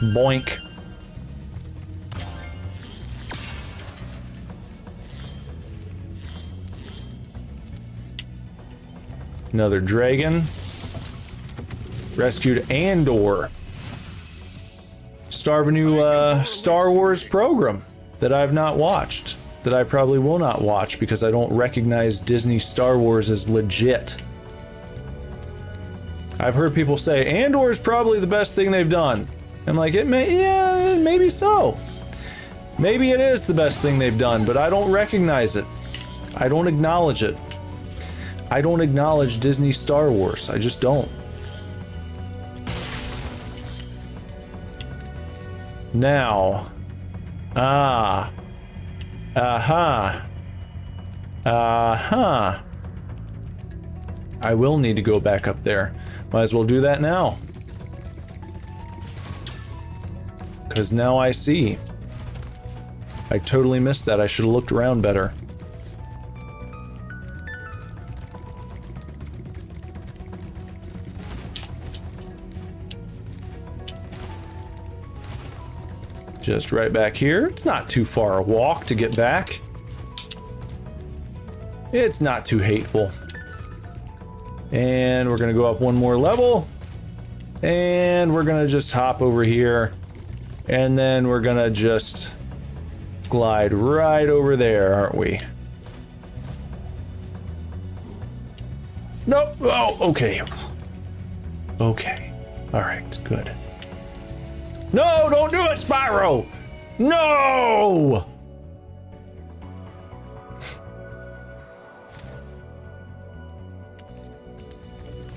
Boink. Another dragon. Rescued Andor. Start of a new Star Wars program that I've not watched. That I probably will not watch because I don't recognize Disney Star Wars as legit. I've heard people say Andor is probably the best thing they've done. I'm like, yeah, maybe so. Maybe it is the best thing they've done, but I don't recognize it. I don't acknowledge it. I don't acknowledge Disney Star Wars. I just don't. Now. Aha. I will need to go back up there. Might as well do that now. Because now I see. I totally missed that. I should have looked around better. Just right back here. It's not too far a walk to get back. It's not too hateful. And we're gonna go up one more level. And we're gonna just hop over here. And then we're gonna just glide right over there, aren't we? Nope. Oh, okay. Okay. All right, good. No, don't do it, Spyro! No!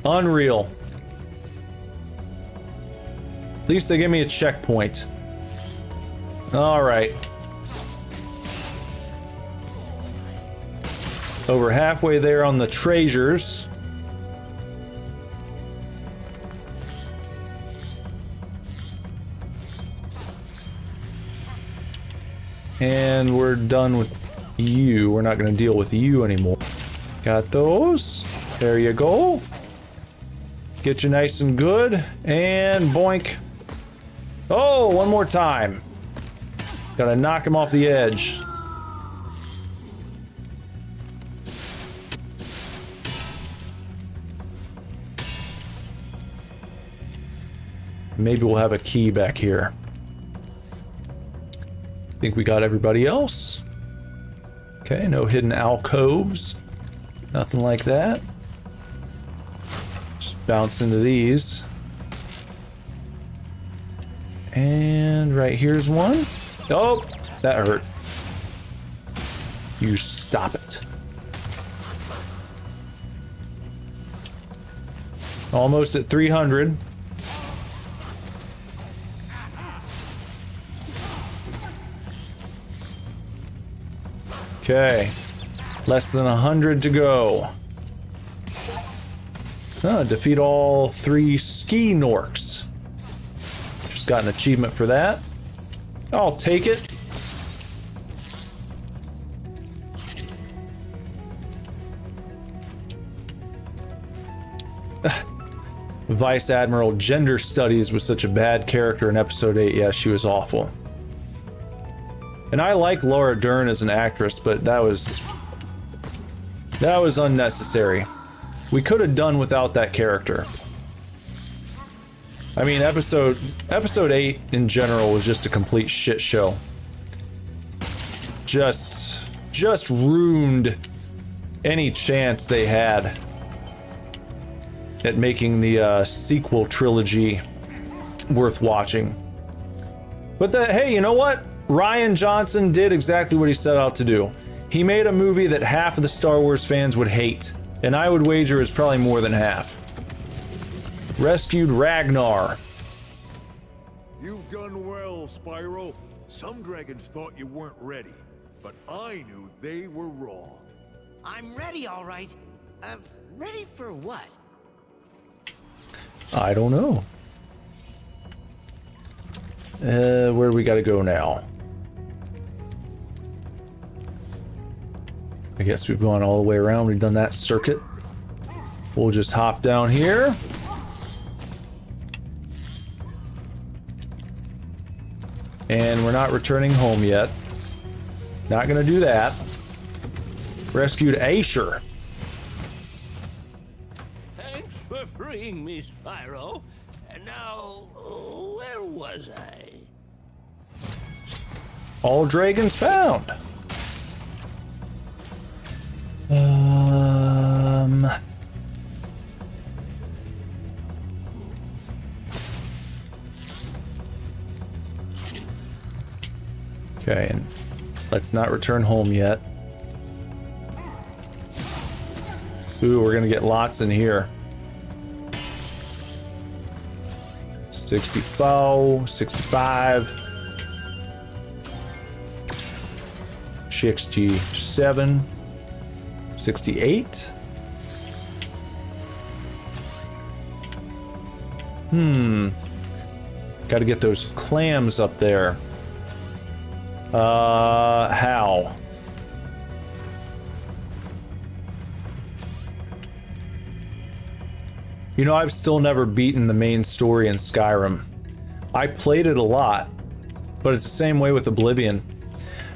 Unreal. At least they give me a checkpoint. All right. Over halfway there on the treasures. And we're done with you. We're not going to deal with you anymore. Got those. There you go. Get you nice and good. And boink. Oh, one more time. Gotta knock him off the edge. Maybe we'll have a key back here. Think we got everybody else. Okay, no hidden alcoves. Nothing like that. Just bounce into these. And right here's one. Oh, that hurt. You stop it. Almost at 300. Okay, less than 100 to go. Defeat all 3 ski Norks. Just got an achievement for that. I'll take it. Vice Admiral Gender Studies was such a bad character in episode 8. Yeah, she was awful. And I like Laura Dern as an actress, but that was unnecessary. We could have done without that character. I mean, episode 8 in general was just a complete shit show. Just ruined any chance they had at making the sequel trilogy worth watching. But hey, you know what? Rian Johnson did exactly what he set out to do. He made a movie that half of the Star Wars fans would hate, and I would wager is probably more than half. Rescued Ragnar. You've done well, Spyro. Some dragons thought you weren't ready, but I knew they were wrong. I'm ready, all right. Ready for what? I don't know. Where do we gotta go now? I guess we've gone all the way around. We've done that circuit. We'll just hop down here. And we're not returning home yet. Not gonna do that. Rescued Asher. Thanks for freeing me, Spyro. And now, where was I? All dragons found. Okay, and let's not return home yet. Ooh, we're gonna get lots in here. 64, 65, 67, 68. Gotta get those clams up there. How? You know, I've still never beaten the main story in Skyrim. I played it a lot, but it's the same way with Oblivion.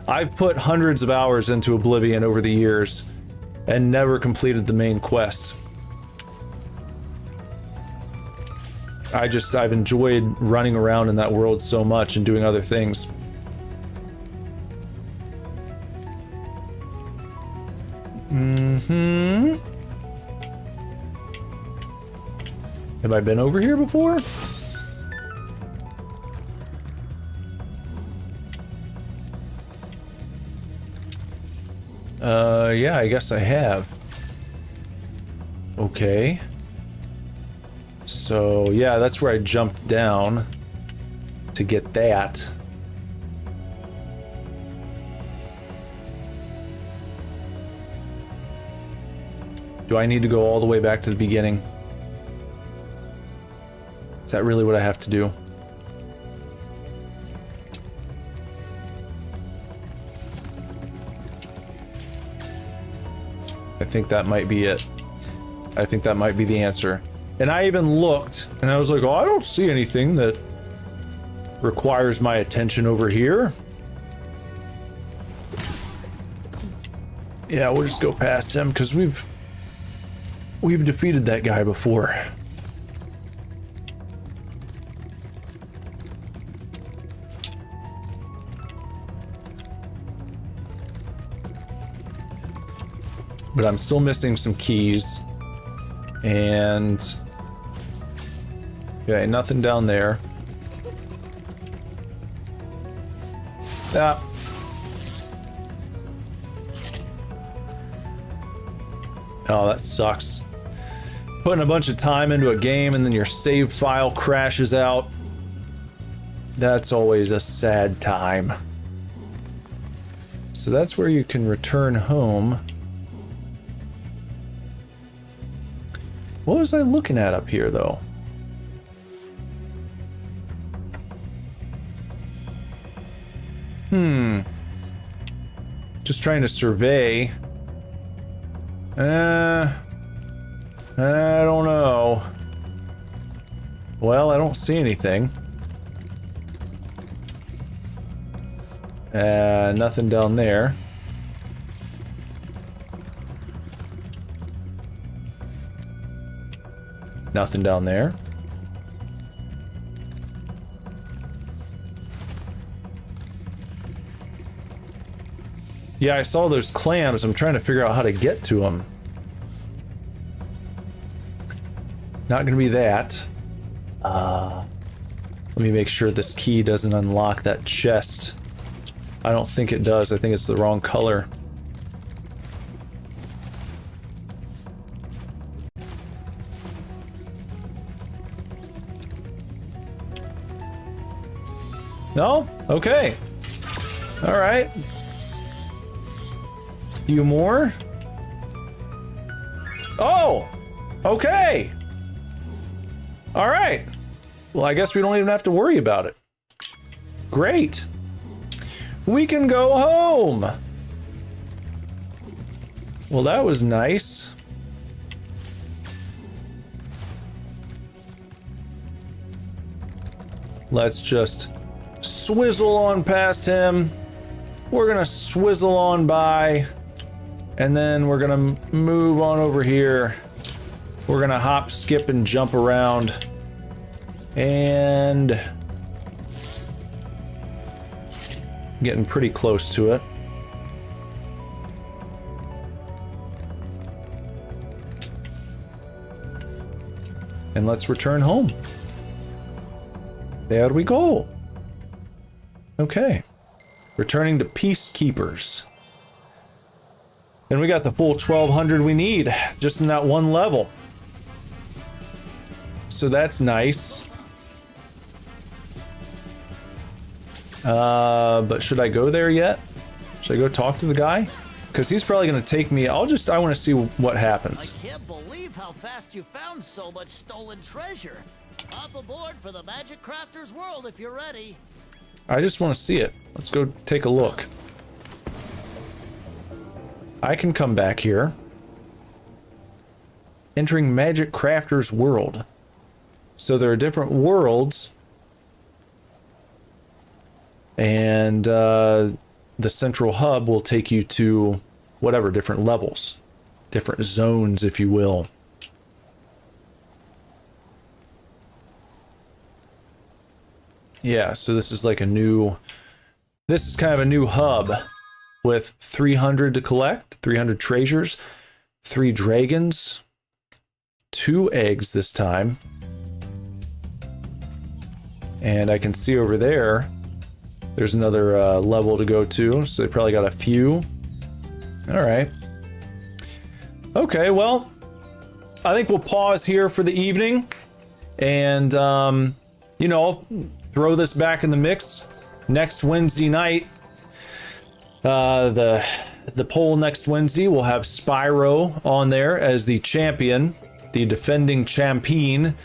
I've put hundreds of hours into Oblivion over the years and never completed the main quest. I've enjoyed running around in that world so much and doing other things. Have I been over here before? Yeah, I guess I have. Okay. So, yeah, that's where I jumped down to get that. Do I need to go all the way back to the beginning? Is that really what I have to do? I think that might be it. I think that might be the answer. And I even looked, and I was like, oh, I don't see anything that requires my attention over here. Yeah, we'll just go past him, because we've defeated that guy before. But I'm still missing some keys. And... okay, nothing down there. Ah. Oh, that sucks. Putting a bunch of time into a game and then your save file crashes out. That's always a sad time. So that's where you can return home. What was I looking at up here, though? Just trying to survey. I don't know. Well, I don't see anything. Nothing down there. Nothing down there. Yeah, I saw those clams. I'm trying to figure out how to get to them. Not gonna be that. Let me make sure this key doesn't unlock that chest. I don't think it does. I think it's the wrong color. No? Okay. All right. Few more. Oh! Okay! All right. Well, I guess we don't even have to worry about it. Great. We can go home. Well, that was nice. Let's just swizzle on past him. We're gonna swizzle on by, and then we're gonna move on over here. We're gonna hop, skip, and jump around. And getting pretty close to it. And let's return home. There we go. Okay. Returning to Peacekeepers. And we got the full 1200 we need just in that one level. So that's nice. But should I go there yet? Should I go talk to the guy? Because he's probably going to take me. I want to see what happens. I can't believe how fast you found so much stolen treasure. Hop aboard for the Magic Crafter's world if you're ready. I just want to see it. Let's go take a look. I can come back here. Entering Magic Crafter's world. So there are different worlds. And the central hub will take you to whatever, different levels. Different zones, if you will. Yeah, so this is like a new... This is kind of a new hub with 300 to collect, 300 treasures, 3 dragons, 2 eggs this time. And I can see over there, there's another level to go to, so they probably got a few. All right. Okay, well, I think we'll pause here for the evening. And, you know, I'll throw this back in the mix next Wednesday night. The poll next Wednesday will have Spyro on there as the champion, the defending champion.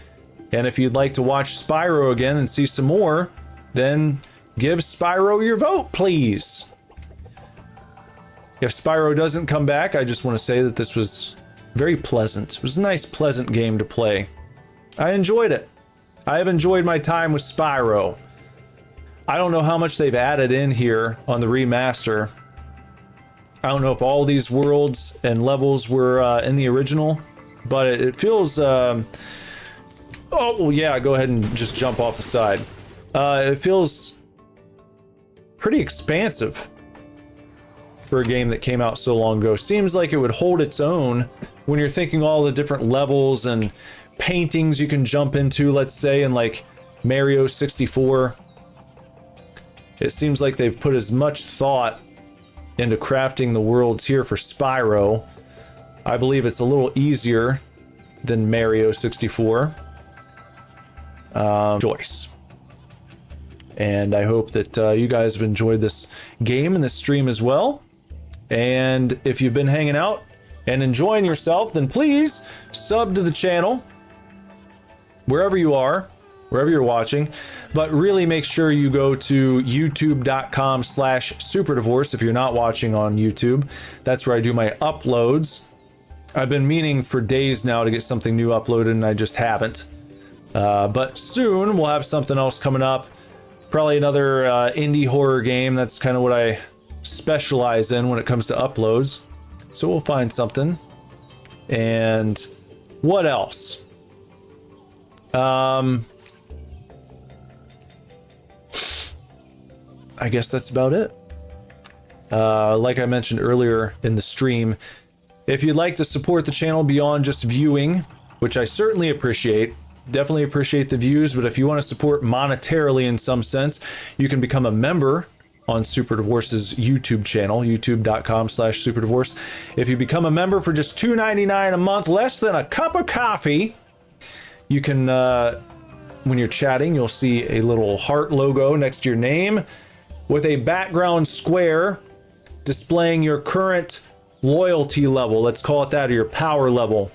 And if you'd like to watch Spyro again and see some more, then give Spyro your vote, please. If Spyro doesn't come back, I just want to say that this was very pleasant. It was a nice, pleasant game to play. I enjoyed it. I have enjoyed my time with Spyro. I don't know how much they've added in here on the remaster. I don't know if all these worlds and levels were in the original, but it feels... Oh, well, yeah, go ahead and just jump off the side. It feels pretty expansive for a game that came out so long ago. Seems like it would hold its own when you're thinking all the different levels and paintings you can jump into, let's say, in like Mario 64. It seems like they've put as much thought into crafting the worlds here for Spyro. I believe it's a little easier than Mario 64. Choice. And I hope that you guys have enjoyed this game and this stream as well. And if you've been hanging out and enjoying yourself, then please sub to the channel wherever you are, wherever you're watching. But really make sure you go to youtube.com/superdivorce if you're not watching on YouTube. That's where I do my uploads. I've been meaning for days now to get something new uploaded and I just haven't. But soon we'll have something else coming up. Probably another indie horror game. That's kind of what I specialize in when it comes to uploads. So we'll find something. And what else? I guess that's about it. Like I mentioned earlier in the stream, if you'd like to support the channel beyond just viewing, which I certainly appreciate, definitely appreciate the views, but if you want to support monetarily in some sense, you can become a member on Super Divorce's YouTube channel, youtube.com/superdivorce. If you become a member for just $2.99 a month, less than a cup of coffee, you can, when you're chatting, you'll see a little heart logo next to your name with a background square displaying your current loyalty level. Let's call it that, or your power level.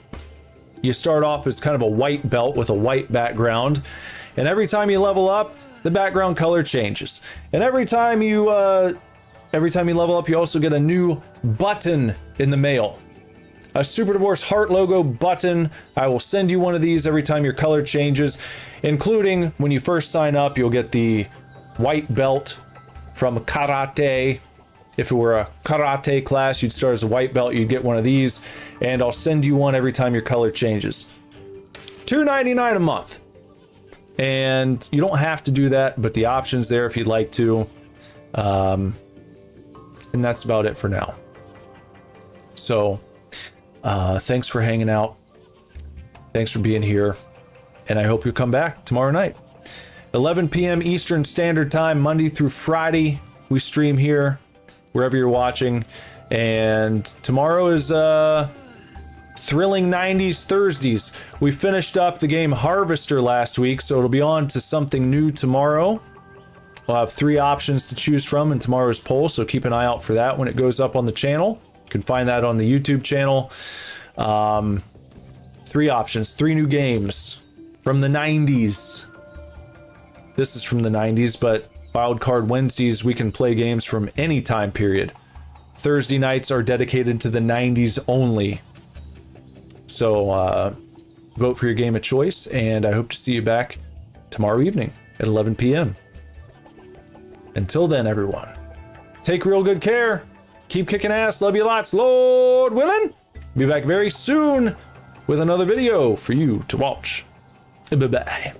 You start off as kind of a white belt with a white background, and every time you level up, the background color changes. And every time you level up, you also get a new button in the mail. A Super Divorce heart logo button. I will send you one of these every time your color changes, including when you first sign up, you'll get the white belt from karate. If it were a karate class, you'd start as a white belt, you'd get one of these, and I'll send you one every time your color changes. $2.99 a month. And you don't have to do that, but the option's there if you'd like to. And that's about it for now. So, thanks for hanging out. Thanks for being here. And I hope you'll come back tomorrow night. 11 p.m. Eastern Standard Time, Monday through Friday. we stream here, wherever you're watching. And tomorrow is Thrilling 90s Thursdays. We finished up the game Harvester last week, so it'll be on to something new tomorrow. We'll have 3 options to choose from in tomorrow's poll, so keep an eye out for that when it goes up on the channel. You can find that on the YouTube channel. 3 options, 3 new games from the 90s. This is from the 90s, but Wildcard Wednesdays, we can play games from any time period. Thursday nights are dedicated to the 90s only. So vote for your game of choice, and I hope to see you back tomorrow evening at 11 p.m. Until then, everyone, take real good care. Keep kicking ass. Love you lots. Lord willing, be back very soon with another video for you to watch. Bye-bye.